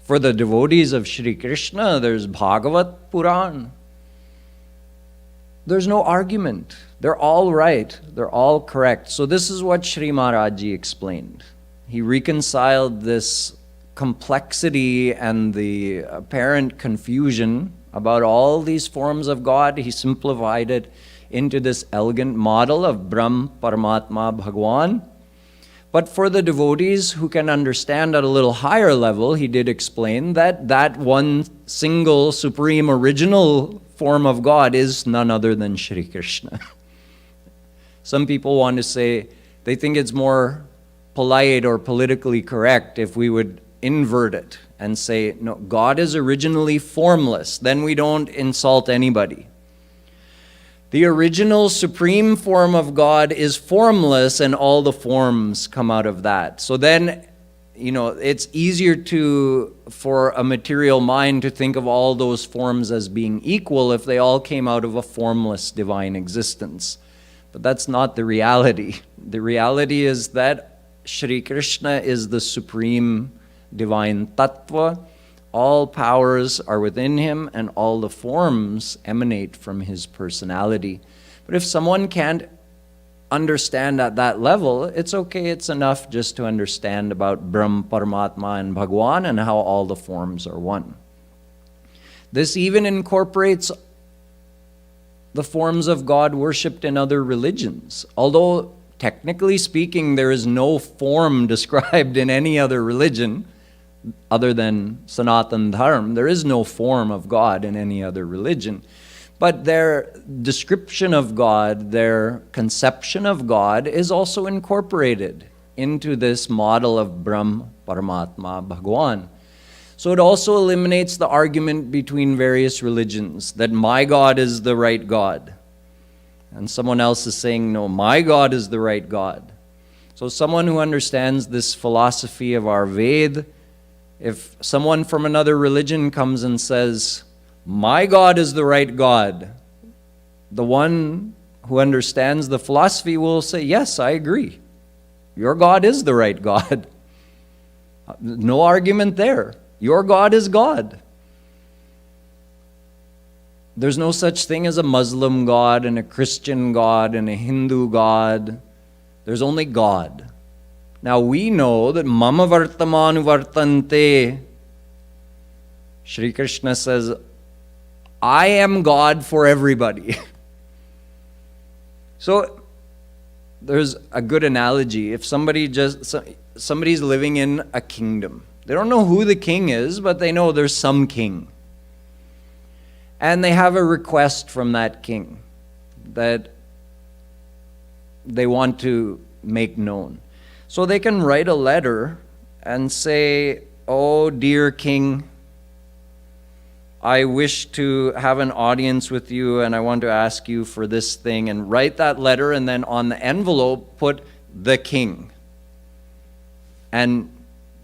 For the devotees of Shri Krishna, there's Bhagavat Puran. There's no argument. They're all right. They're all correct. So this is what Sri Maharajji explained. He reconciled this complexity and the apparent confusion about all these forms of God. He simplified it into this elegant model of Brahm, Paramatma, Bhagwan. But for the devotees who can understand at a little higher level, he did explain that that one single, supreme, original form of God is none other than Shri Krishna. Some people want to say, they think it's more polite or politically correct if we would invert it and say, no, God is originally formless. Then we don't insult anybody. The original supreme form of God is formless and all the forms come out of that. So then, it's easier for a material mind to think of all those forms as being equal if they all came out of a formless divine existence. But that's not the reality. The reality is that Shri Krishna is the supreme divine tattva. All powers are within him and all the forms emanate from his personality. But if someone can't understand at that level, it's okay, it's enough just to understand about Brahm, Paramatma and Bhagwan and how all the forms are one. This even incorporates the forms of God worshipped in other religions. Although technically speaking, there is no form described in any other religion other than Sanatan Dharm. There is no form of God in any other religion. But their description of God, their conception of God is also incorporated into this model of Brahm, Paramatma, Bhagwan. So it also eliminates the argument between various religions that my God is the right God. And someone else is saying, no, my God is the right God. So someone who understands this philosophy of our Ved, if someone from another religion comes and says, my God is the right God, the one who understands the philosophy will say, yes, I agree. Your God is the right God. No argument there. Your God is God. There's no such thing as a Muslim God and a Christian God and a Hindu God. There's only God. Now we know that Mama Vartamanu Vartante, Shri Krishna says, I am God for everybody. So there's a good analogy. If somebody's living in a kingdom, they don't know who the king is, but they know there's some king. And they have a request from that king that they want to make known. So they can write a letter and say, oh, dear king, I wish to have an audience with you and I want to ask you for this thing, and write that letter and then on the envelope put the king. and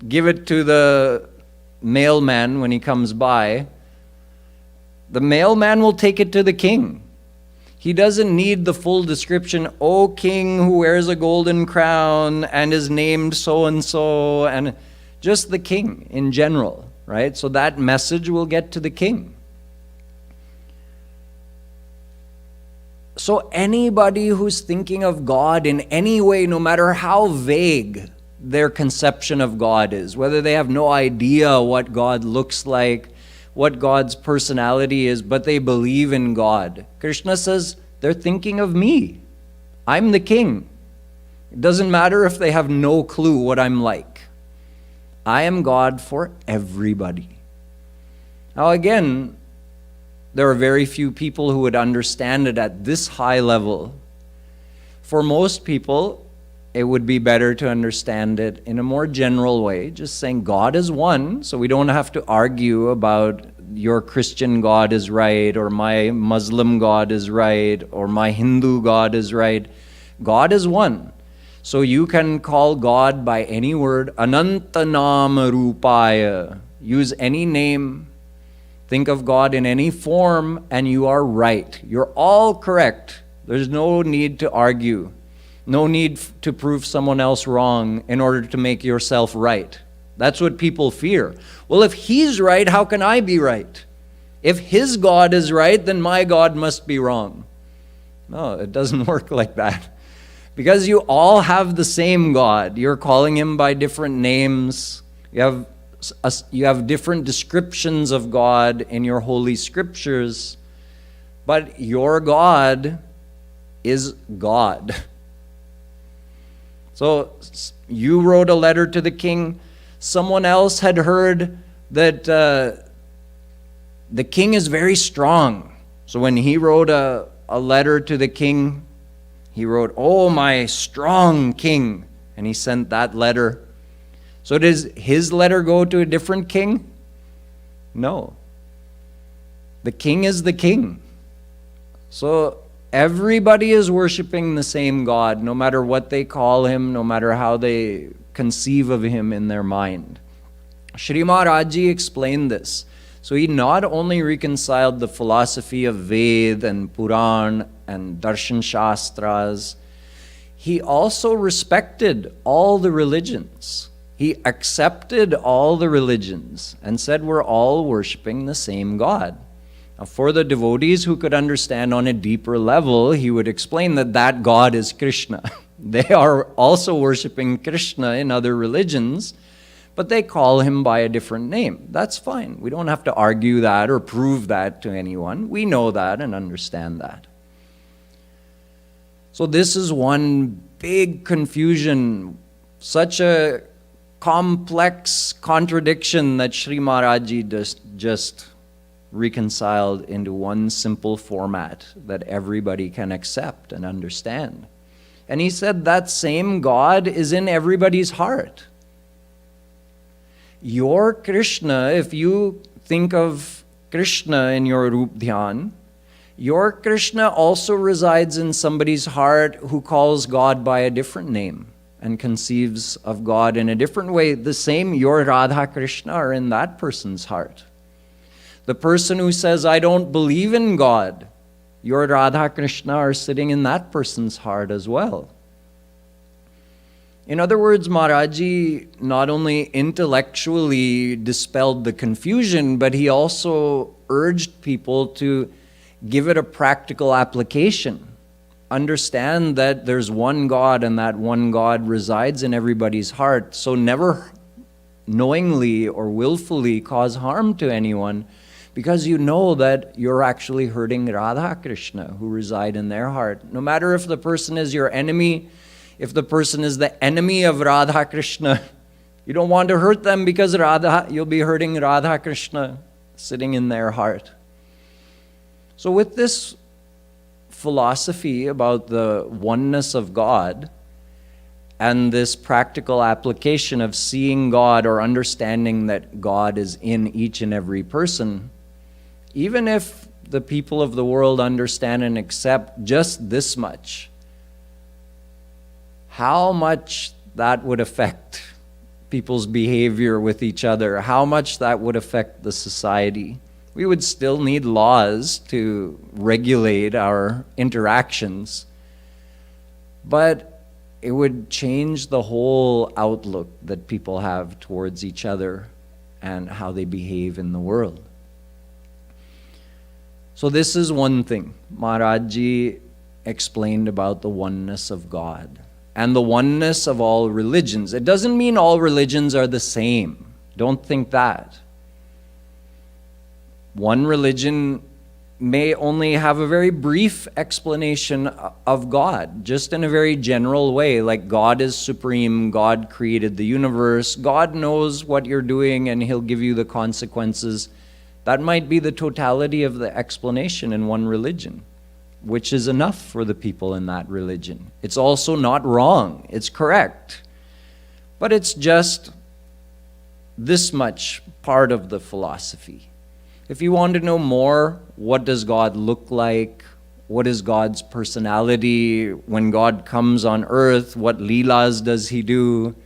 give it to the mailman when he comes by, the mailman will take it to the king. He doesn't need the full description, "O king who wears a golden crown and is named so-and-so," and just the king in general, right? So that message will get to the king. So anybody who's thinking of God in any way, no matter how vague their conception of God is, whether they have no idea what God looks like, what God's personality is, but they believe in God, Krishna says they're thinking of me. I'm the king. It doesn't matter if they have no clue what I'm like. I am God for everybody. Now again, there are very few people who would understand it at this high level. For most people, it would be better to understand it in a more general way, just saying God is one, so we don't have to argue about your Christian God is right, or my Muslim God is right, or my Hindu God is right. God is one. So you can call God by any word, Anantanam Rupaya. Use any name, think of God in any form, and you are right. You're all correct. There's no need to argue. No need to prove someone else wrong in order to make yourself right. That's what people fear. Well, if he's right, how can I be right? If his God is right, then my God must be wrong. No, it doesn't work like that. Because you all have the same God. You're calling him by different names. You have different descriptions of God in your holy scriptures. But your God is God. So you wrote a letter to the king. Someone else had heard that the king is very strong. So when he wrote a letter to the king, he wrote, "Oh, my strong king." And he sent that letter. So does his letter go to a different king? No. The king is the king. So everybody is worshiping the same God, no matter what they call him, no matter how they conceive of him in their mind. Shree Maharajji explained this. So he not only reconciled the philosophy of Ved and Puran and Darshan Shastras, he also respected all the religions. He accepted all the religions and said we're all worshiping the same God. Now, for the devotees who could understand on a deeper level, he would explain that that God is Krishna. They are also worshiping Krishna in other religions, but they call him by a different name. That's fine. We don't have to argue that or prove that to anyone. We know that and understand that. So this is one big confusion, such a complex contradiction that Shree Maharajji just reconciled into one simple format that everybody can accept and understand. And he said that same God is in everybody's heart. Your Krishna, if you think of Krishna in your Rup Dhyan, your Krishna also resides in somebody's heart who calls God by a different name and conceives of God in a different way. The same, your Radha Krishna are in that person's heart. The person who says, I don't believe in God, your Radha Krishna are sitting in that person's heart as well. In other words, Maharajji not only intellectually dispelled the confusion, but he also urged people to give it a practical application. Understand that there's one God and that one God resides in everybody's heart. So never knowingly or willfully cause harm to anyone, because you know that you're actually hurting Radha Krishna who reside in their heart. No matter if the person is your enemy, if the person is the enemy of Radha Krishna, you don't want to hurt them because you'll be hurting Radha Krishna sitting in their heart. So with this philosophy about the oneness of God and this practical application of seeing God or understanding that God is in each and every person, even if the people of the world understand and accept just this much, how much that would affect people's behavior with each other, how much that would affect the society. We would still need laws to regulate our interactions, but it would change the whole outlook that people have towards each other and how they behave in the world. So this is one thing. Maharajji explained about the oneness of God and the oneness of all religions. It doesn't mean all religions are the same. Don't think that. One religion may only have a very brief explanation of God, just in a very general way, like God is supreme, God created the universe, God knows what you're doing and He'll give you the consequences. That might be the totality of the explanation in one religion, which is enough for the people in that religion. It's also not wrong, it's correct. But it's just this much part of the philosophy. If you want to know more, what does God look like? What is God's personality? When God comes on earth, what leelas does He do?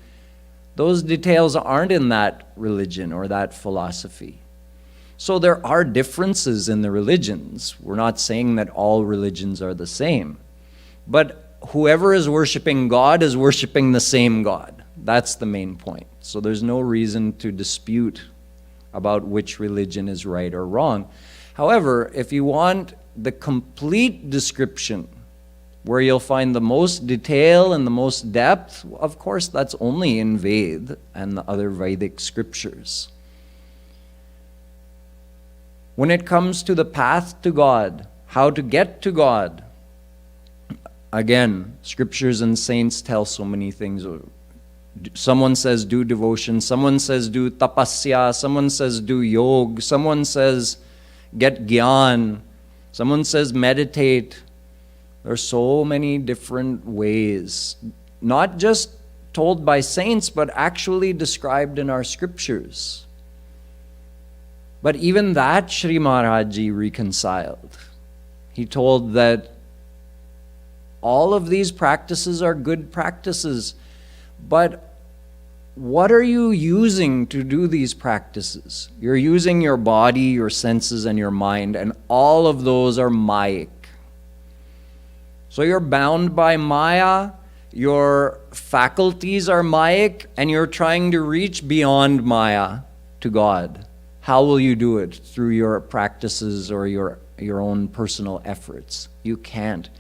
Those details aren't in that religion or that philosophy. So there are differences in the religions. We're not saying that all religions are the same. But whoever is worshiping God is worshiping the same God. That's the main point. So there's no reason to dispute about which religion is right or wrong. However, if you want the complete description, where you'll find the most detail and the most depth, of course that's only in Ved and the other Vedic scriptures. When it comes to the path to God, how to get to God, again, scriptures and saints tell so many things. Someone says do devotion, someone says do tapasya, someone says do yoga, someone says get gyan, someone says meditate. There are so many different ways, not just told by saints, but actually described in our scriptures. But even that Shree Maharajji reconciled. He told that all of these practices are good practices, but what are you using to do these practices? You're using your body, your senses, and your mind, and all of those are mayic. So you're bound by Maya, your faculties are mayic, and you're trying to reach beyond Maya to God. How will you do it? Through your practices or your own personal efforts? You can't.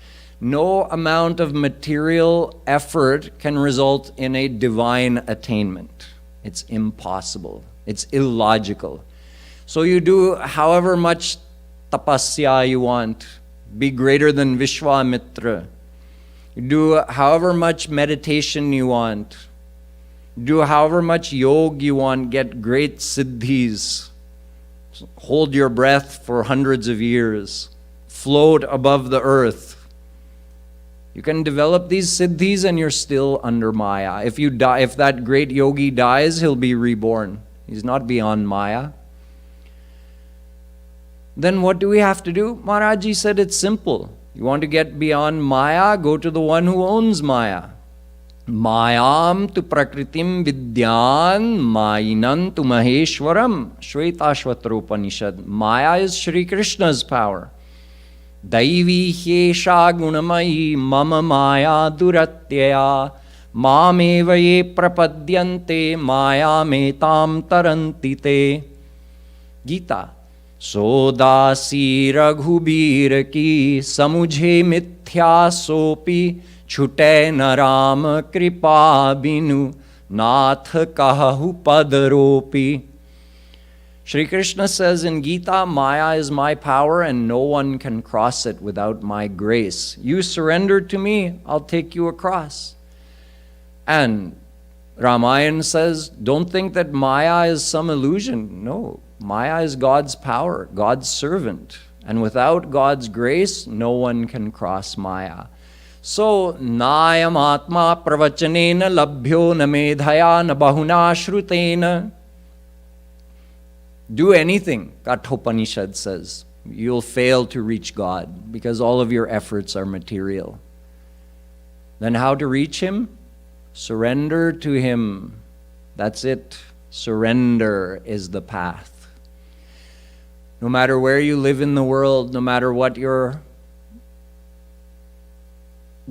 No amount of material effort can result in a divine attainment. It's impossible. It's illogical. So you do however much tapasya you want, be greater than Vishwamitra. You do however much meditation you want. Do however much yoga you want, get great siddhis. Hold your breath for hundreds of years. Float above the earth. You can develop these siddhis and you're still under Maya. If you die, if that great yogi dies, he'll be reborn. He's not beyond Maya. Then what do we have to do? Maharajji said it's simple. You want to get beyond Maya, go to the one who owns Maya. Mayam tu prakritim vidyan mainam tu maheshwaram. Shvetashvatra Upanishad. Maya is Shri Krishna's power. Daivi hyesha gunamayi mama maya duratyaya mameva ye prapadyante maya metam tarantite. Gita. Sodasi raghubir ki samujhe mithya sopi chute naram kripa binu nath kahu padaropi. Shri Krishna says in Gita, Maya is my power and no one can cross it without my grace. You surrender to me, I'll take you across. And Ramayana says, don't think that Maya is some illusion. No, Maya is God's power, God's servant. And without God's grace, no one can cross Maya. So, nayam atma pravachanena labhyo na medhaya na bahuna shrutena. Do anything, Kathopanishad says. You'll fail to reach God because all of your efforts are material. Then how to reach Him? Surrender to Him. That's it. Surrender is the path. No matter where you live in the world, no matter what your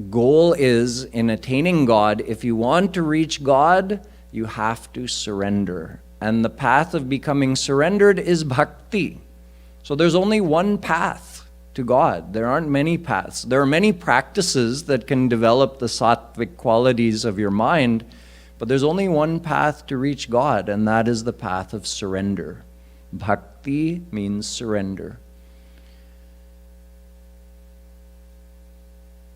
goal is in attaining God, if you want to reach God, you have to surrender. And the path of becoming surrendered is bhakti. So there's only one path to God. There aren't many paths. There are many practices that can develop the sattvic qualities of your mind, but there's only one path to reach God, and that is the path of surrender. Bhakti means surrender.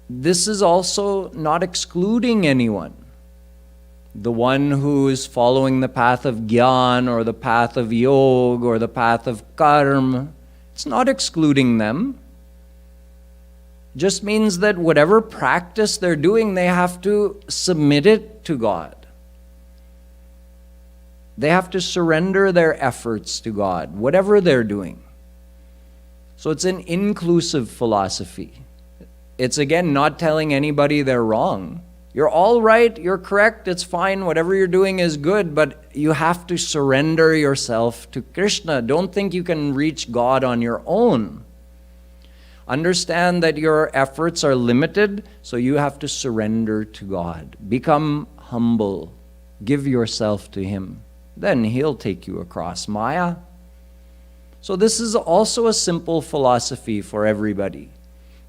This is also not excluding anyone. The one who is following the path of Gyan or the path of Yoga or the path of Karma, it's not excluding them. Just means that whatever practice they're doing, they have to submit it to God. They have to surrender their efforts to God, whatever they're doing. So it's an inclusive philosophy. It's again not telling anybody they're wrong. You're all right, you're correct, it's fine, whatever you're doing is good, but you have to surrender yourself to Krishna. Don't think you can reach God on your own. Understand that your efforts are limited, so you have to surrender to God. Become humble. Give yourself to Him. Then He'll take you across Maya. So this is also a simple philosophy for everybody.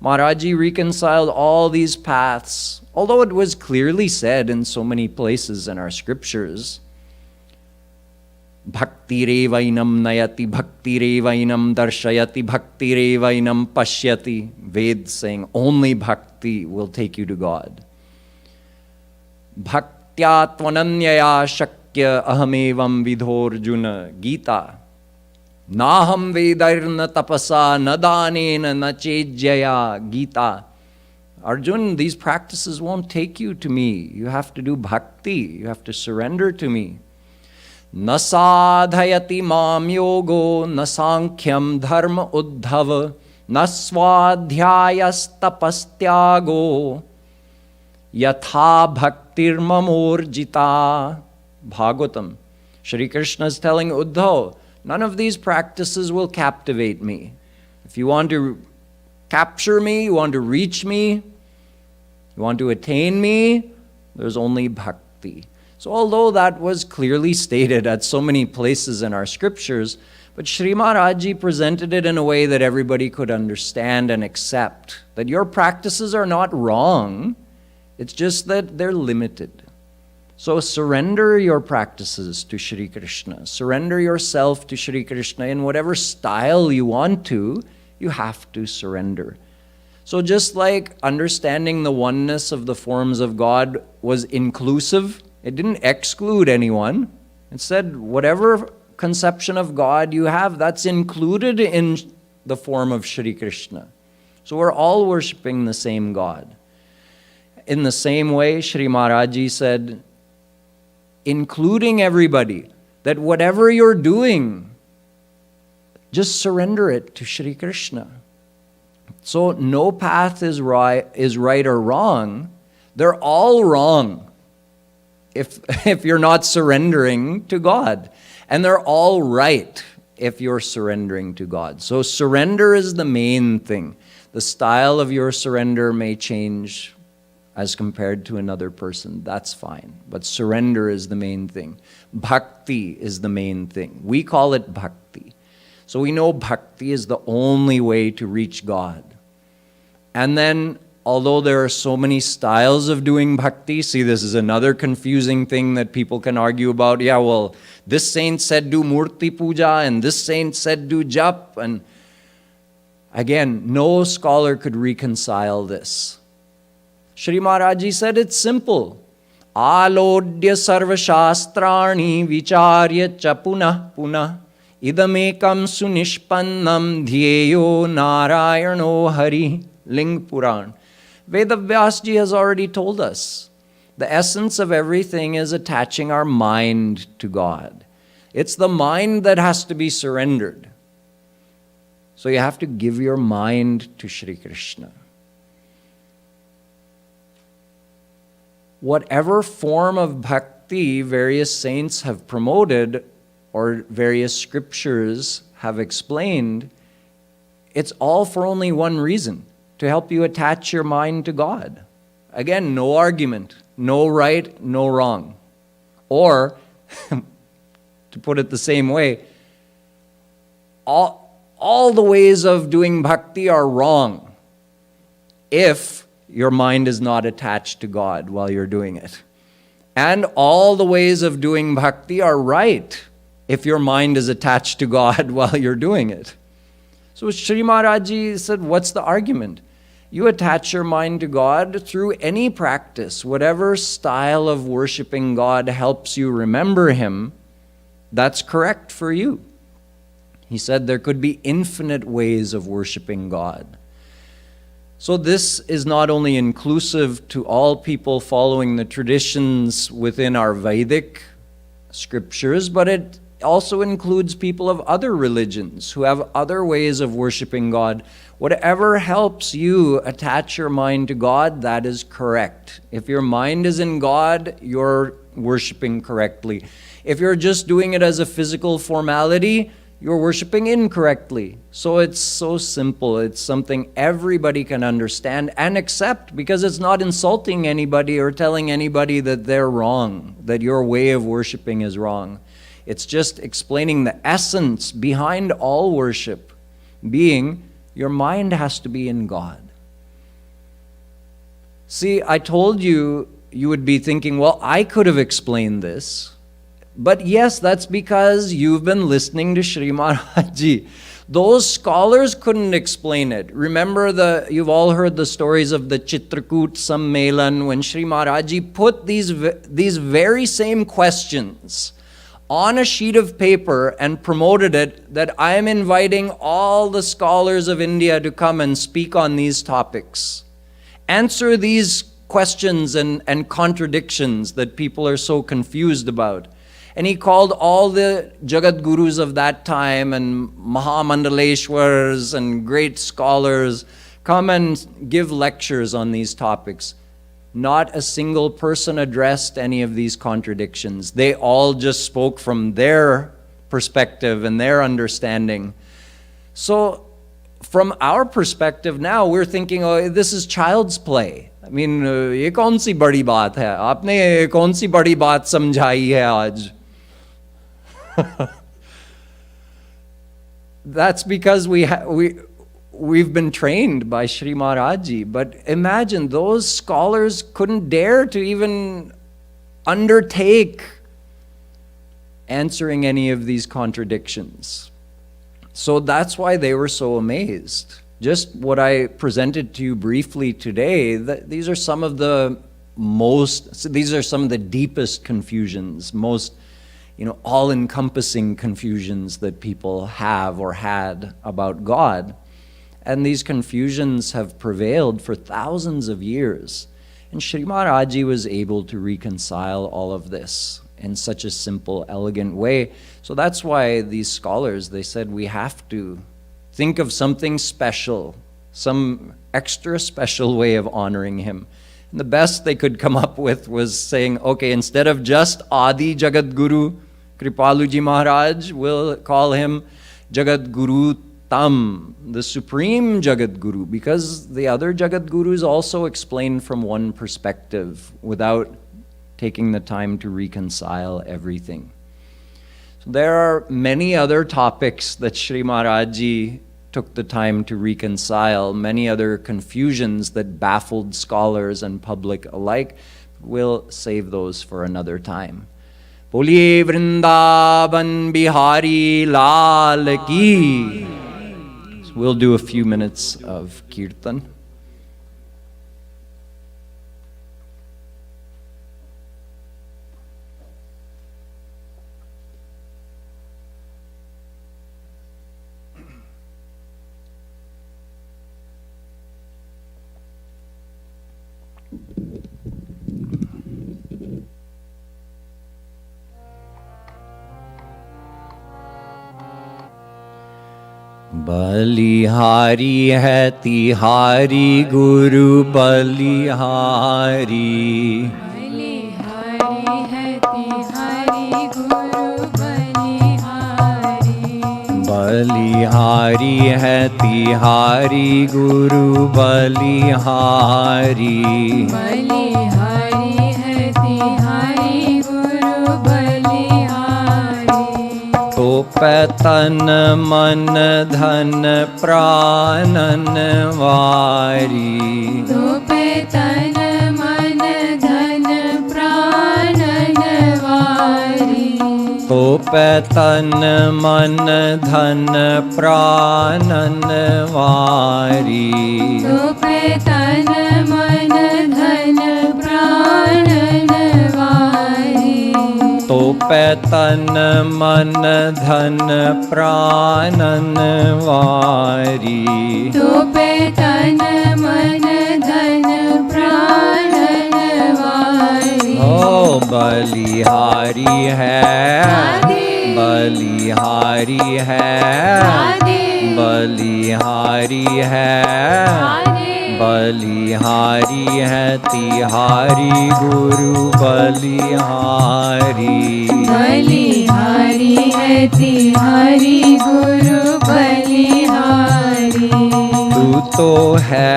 Maharajji reconciled all these paths, although it was clearly said in so many places in our scriptures. Bhaktirevainam nayati, bhaktirevainam darshayati, bhaktirevainam pashyati. Ved saying only bhakti will take you to God. Bhaktya-tvananyaya shakya ahamevam vidhorjuna. Gita. Naham vedairna tapasa nadanena nachejjaya. Gita. Arjun, these practices won't take you to me. You have to do bhakti. You have to surrender to me. Nasadhayati mam yogo nasankyam dharma uddhava naswadhyayas tapastyago yatha bhaktir mamorjita. Bhagavatam. Shri Krishna is telling Uddhav, none of these practices will captivate me. If you want to capture me, you want to reach me, you want to attain me, there's only bhakti. So although that was clearly stated at so many places in our scriptures, but Sri Maharajji presented it in a way that everybody could understand and accept. That your practices are not wrong, it's just that they're limited. So surrender your practices to Shri Krishna. Surrender yourself to Shri Krishna in whatever style you want to, you have to surrender. So just like understanding the oneness of the forms of God was inclusive, it didn't exclude anyone. It said whatever conception of God you have, that's included in the form of Shri Krishna. So we're all worshipping the same God. In the same way, Sri Maharajji said, including everybody, that whatever you're doing, just surrender it to Shri Krishna. So no path is right or wrong. They're all wrong if you're not surrendering to God. And they're all right if you're surrendering to God. So surrender is the main thing. The style of your surrender may change as compared to another person. That's fine. But surrender is the main thing. Bhakti is the main thing. We call it bhakti. So we know bhakti is the only way to reach God. And then, although there are so many styles of doing bhakti, see, this is another confusing thing that people can argue about. Yeah, well, this saint said do murti puja, and this saint said do jap. And again, no scholar could reconcile this. Sri Maharajji said it's simple. Alodya sarva shastrani vicharya cha punah punah idamekam sunishpannam dhyeyo narayano hari. Ling Puran. Vedavyasji has already told us the essence of everything is attaching our mind to God. It's the mind that has to be surrendered. So you have to give your mind to Shri Krishna. Whatever form of bhakti various saints have promoted or various scriptures have explained, it's all for only one reason, to help you attach your mind to God. Again, no argument, no right, no wrong. Or, to put it the same way, all the ways of doing bhakti are wrong if your mind is not attached to God while you're doing it. And all the ways of doing bhakti are right if your mind is attached to God while you're doing it. So Shree Maharaj said, what's the argument? You attach your mind to God through any practice. Whatever style of worshiping God helps you remember Him, that's correct for you. He said there could be infinite ways of worshiping God. So this is not only inclusive to all people following the traditions within our Vedic scriptures, but it also includes people of other religions who have other ways of worshiping God. Whatever helps you attach your mind to God, that is correct. If your mind is in God, you're worshiping correctly. If you're just doing it as a physical formality, you're worshiping incorrectly. So it's so simple. It's something everybody can understand and accept, because it's not insulting anybody or telling anybody that they're wrong, that your way of worshiping is wrong. It's just explaining the essence behind all worship, being your mind has to be in God. See, I told you, you would be thinking, well, I could have explained this. But yes, that's because you've been listening to Shree Maharaj. Those scholars couldn't explain it. Remember, you've all heard the stories of the Chitrakoot Sammelan, when Shree Maharaj put these very same questions on a sheet of paper and promoted it, that I am inviting all the scholars of India to come and speak on these topics. Answer these questions and contradictions that people are so confused about. And he called all the Jagadgurus of that time and Mahamandaleshwars and great scholars, come and give lectures on these topics. Not a single person addressed any of these contradictions. They all just spoke from their perspective and their understanding. So from our perspective now, we're thinking, oh, this is child's play. I mean, ye kaun si badi baat hai? Aapne kaun si badi baat samjhayi hai aaj? That's because we've been trained by Shree Maharaj. But imagine, those scholars couldn't dare to even undertake answering any of these contradictions. So that's why they were so amazed. Just what I presented to you briefly today, these are some of the deepest confusions, most all-encompassing confusions that people have or had about God. And these confusions have prevailed for thousands of years. And Shree Maharaj was able to reconcile all of this in such a simple, elegant way. So that's why these scholars, they said, we have to think of something special, some extra special way of honoring him. And the best they could come up with was saying, okay, instead of just Adi Jagadguru, Kripalu Maharaj, we'll call him Jagadguru Dham, the supreme Jagadguru, because the other Jagadgurus also explain from one perspective without taking the time to reconcile everything. So there are many other topics that Shree Maharaj took the time to reconcile, many other confusions that baffled scholars and public alike. We'll save those for another time. Boliye Vrindavan Bihari Lal Ki. So we'll do a few minutes of kirtan. बलिहारी है तिहारी गुरु बलिहारी बलिहारी है तिहारी गुरु बलिहारी। बलिहारी है तिहारी गुरु बलिहारी। बलिहारी है तिहारी गुरु बलिहारी। तो पैतन मन धन प्राणन वारी। तो पैतन मन धन प्राणन वारी। तो पैतन मन धन प्राणन वारी। तो पैतन मन धन प्राणन वारी। तो पैतन मन धन प्राणन वारी। तो पैतन मन धन प्राणन वारी। ओ बलिहारी है, बलिहारी है, बलिहारी है, बलिहारी है तिहारी गुरु बलिहारी। बलिहारी है तिहारी गुरु बलिहारी। तू तो है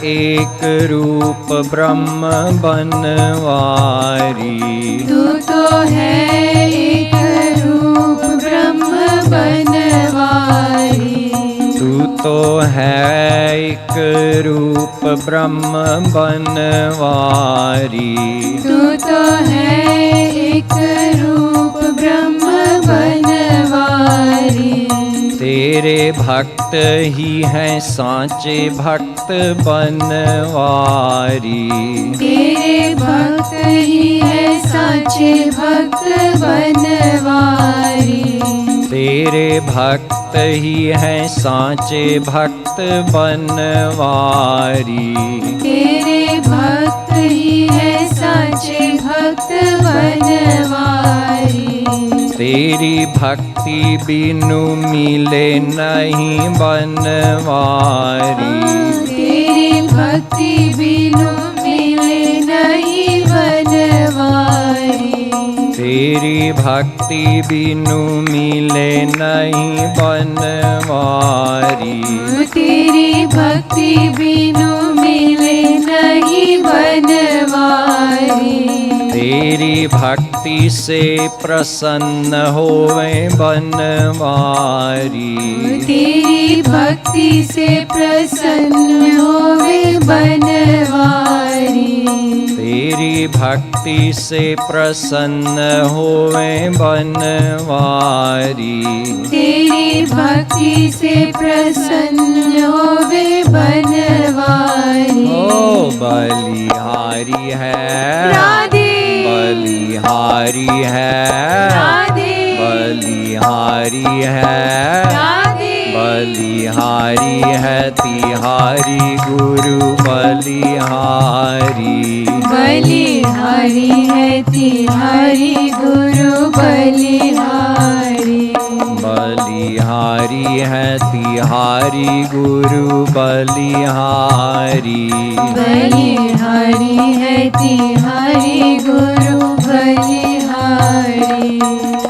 एक रूप ब्रह्म बनवारी। तू तो है एक रूप ब्रह्म बनवारी। तू तो है एक रूप ब्रह्म बनवारी। तू तो है एक रूप ब्रह्म बनवारी। तेरे भक्त ही हैं साचे भक्त बनवारी। तेरे भक्त ही है साचे भक्त बनवारी। तेरे भक्त ही हैं साचे भक्त बनवारी। तेरे भक्त ही है साचे भक्त बनवारी। तेरी भक्ति बिनु मिले नहीं बनवारी। तेरी भक्ति बिनु मिले नहीं बनवारी। तेरी भक्ति बिनु मिले नहीं बनवारी। तेरी भक्ति बिनु मिले नहीं बनवारी। तेरी भक्ति से प्रसन्न होवे बनवारी। तेरी भक्ति से प्रसन्न होवे बनवारी। तेरी भक्ति से प्रसन्न होवे बनवारी। तेरी भक्ति से प्रसन्न होवे बनवारी। ओ बलिहारी है, राधे बलिहारी है, राधे बलिहारी है, राधे बलिहारी है तिहारी गुरु बलिहारी। बलिहारी है तिहारी गुरु बलिहारी। बलिहारी है तिहारी गुरु बलिहारी। बलिहारी है तिहारी गुरु बलिहारी।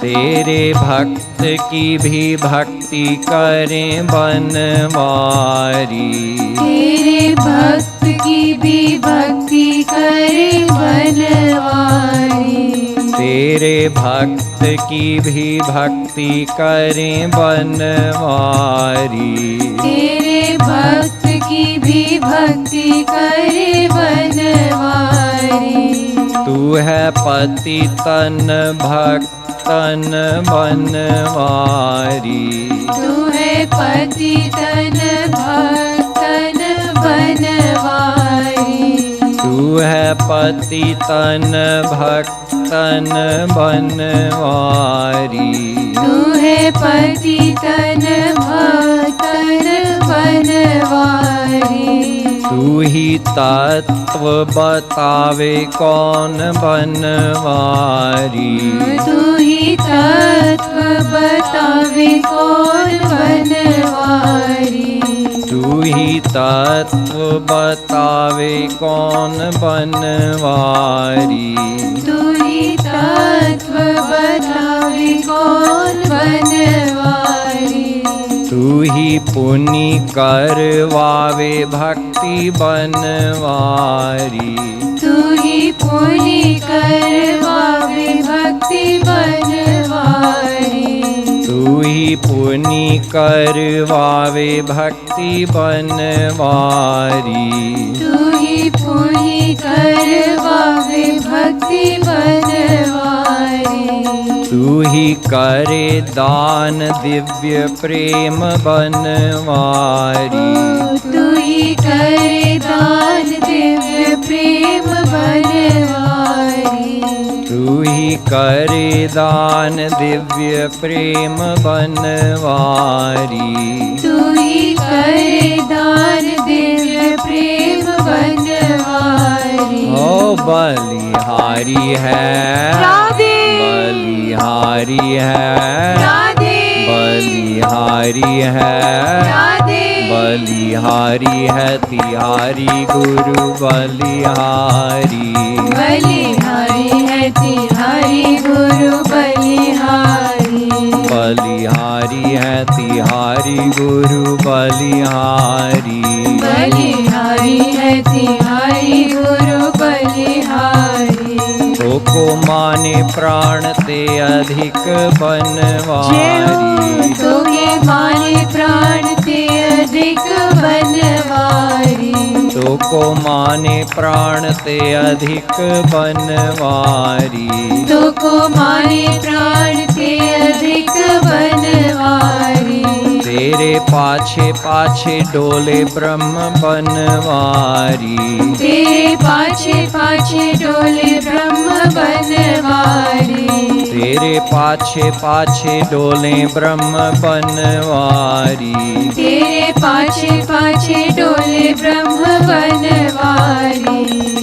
तेरे भक्त की भी भक्ति करें बनवारी। तेरे भक्त की भी भक्ति करे बनवारी। तेरे भक्त की भी भक्ति करें बनवारी। तेरे भक्त की भी भक्ति करे बनवारी। तू है पति तन भक्तन बनवारी। तू है पति तन भक्तन बनवारी। तू है पति तन भक्तन बनवारी। तू है पति तन भक्तन बनवारी। तू ही तत्व बतावे कौन बनवारी। तू ही तत्व बतावे कौन बनवारी। तू तू ही तत्व बतावे कौन बनवारी, तू ही तत्व बतावे कौन बनवारी, तू ही पुण्य करवावे भक्ति बनवारी, तू ही पुण्य करवावे भक्ति बनवारी, तू ही पुण्य करवावे भक्ति बनवारी, तू ही पुण्य करवावे भक्ति बनवारी, तू ही करे दान दिव्य प्रेम बनवारी, तू ही करे दान दिव्य प्रेम बनवारी, तू ही करे दान दिव्य प्रेम बनवारी, तू ही करे दान दिव्य प्रेम बनवारी। ओ बलिहारी है, राधे बलिहारी है, राधे बलिहारी है, राधे बलिहारी है तिहारी गुरु बलिहारी, बलिहारी है तिहारी गुरु बलिहारी, बलिहारी है तिहारी गुरु बलिहारी, बलिहारी है तिहारी गुरु बलिहारी, को माने प्राण ते अधिक बनवारी, तो के माने प्राण ते अधिक बनवारी, तो को माने प्राण ते अधिक बनवारी, तो को माने प्राण ते अधिक बनवारी, तेरे पाछे पाछे डोले ब्रह्म बनवारी, तेरे पाछे पाछे डोले ब्रह्म बनवारी, तेरे पाछे पाछे डोले ब्रह्म बनवारी, तेरे पाछे पाछे डोले ब्रह्म बनवारी,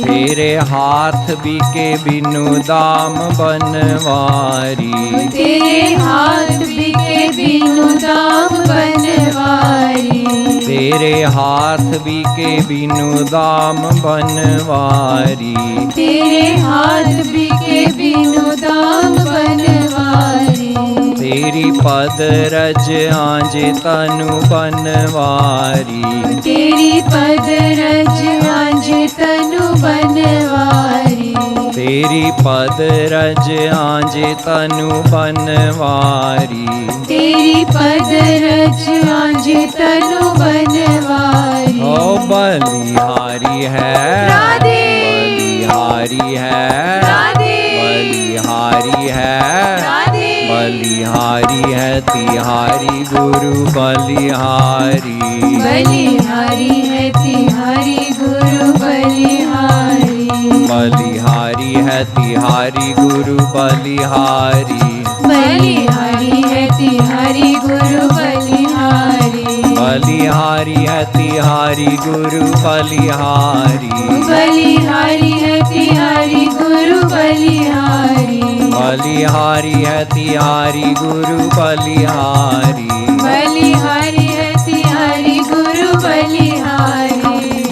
तेरे हाथ बीके बिनु दाम बनवारी, तेरे हाथ बिके बिनु दाम बनवारी, तेरे हाथ बीके बिनु दाम बनवारी, तेरे हाथ बिके बिनु दाम बनवारी, तेरी पद रज आंजे तनु बनवारी, तेरी पद रज आंज तनु बनवारी, तेरी पद रज आंजे तनु बनवारी, तेरी पद रज आंज तनु बनवारी। ओ बलिहारी है, राधे बलिहारी है, राधे बलिहारी है, राधे बलिहारी है तिहारी गुरु बलिहारी, बलिहारी है तिहारी गुरु बलिहारी, बलिहारी है तिहारी गुरु बलिहारी, बलिहारी है तिहारी गुरु बलिहारी, बलिहारी है तिहारी गुरु बलिहारी, बलिहारी है तिहारी गुरु बलिहारी, बलिहारी है तिहारी गुरु बलिहारी, बलिहारी है तिहारी गुरु बलिहारी,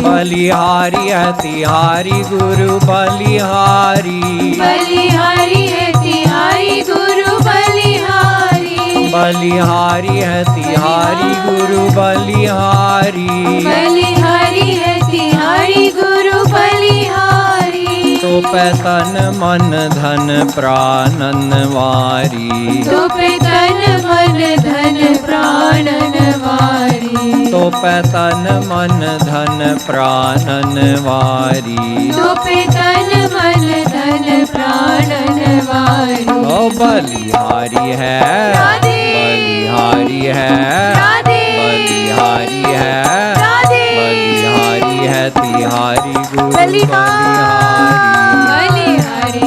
बलिहारी है तिहारी गुरु बलिहारी, बलिहारी है तिहारी गुरु बलिहारी, बलिहारी है तिहारी गुरु बलिहारी, बलिहारी है तिहारी गुरु बलिहारी, तो पैतन मन धन प्राणन वारी, तो पे तन मन धन प्राणन वारी, तो पैतन मन धन प्राणन वारी, तो पे तन मन धन प्राणन वारी। ओ बलिहारी है, राधे बलिहारी है, राधे बलिहारी है, राधे बलिहारी है तिहारी गुरु बलिहारी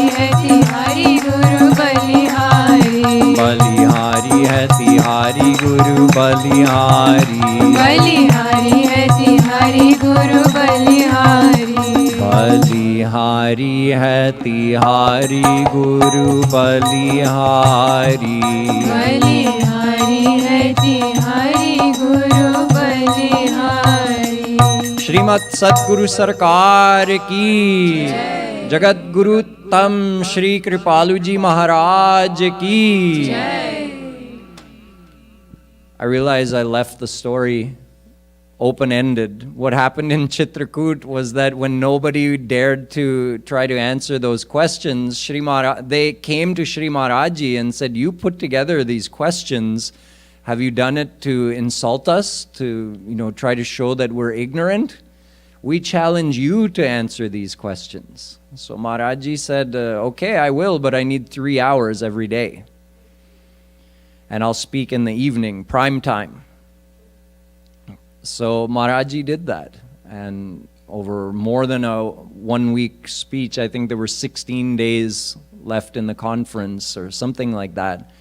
है तिहारी गुरु बलिहारी, बलिहारी है तिहारी गुरु बलिहारी, बलिहारी है तिहारी गुरु बलिहारी, बलिहारी है तिहारी गुरु बलिहारी, बलिहारी है तिहारी गुरु बलिहारी। Shrimat Satguru Sarkar ki, Jagadguru Tam Shri Kripalu ji Maharaj ki. I realize I left the story open-ended. What happened in Chitrakoot was that when nobody dared to try to answer those questions, they came to Shri Maharajji and said, you put together these questions. Have you done it to insult us, to try to show that we're ignorant? We challenge you to answer these questions. So Maharajji said, okay, I will, but I need 3 hours every day. And I'll speak in the evening, prime time. So Maharajji did that, and over more than a 1 week speech, I think there were 16 days left in the conference or something like that.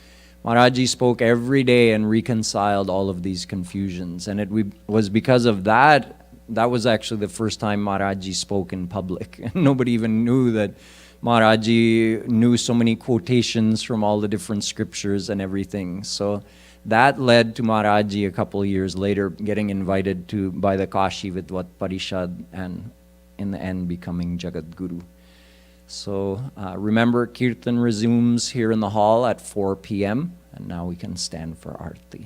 Maharajji spoke every day and reconciled all of these confusions, and it was because of that, that was actually the first time Maharajji spoke in public. Nobody even knew that Maharajji knew so many quotations from all the different scriptures and everything. So that led to Maharajji a couple of years later getting invited by the Kashi Vidvat Parishad and in the end becoming Jagadguru. So remember, Kirtan resumes here in the hall at 4 p.m. and now we can stand for Aarti.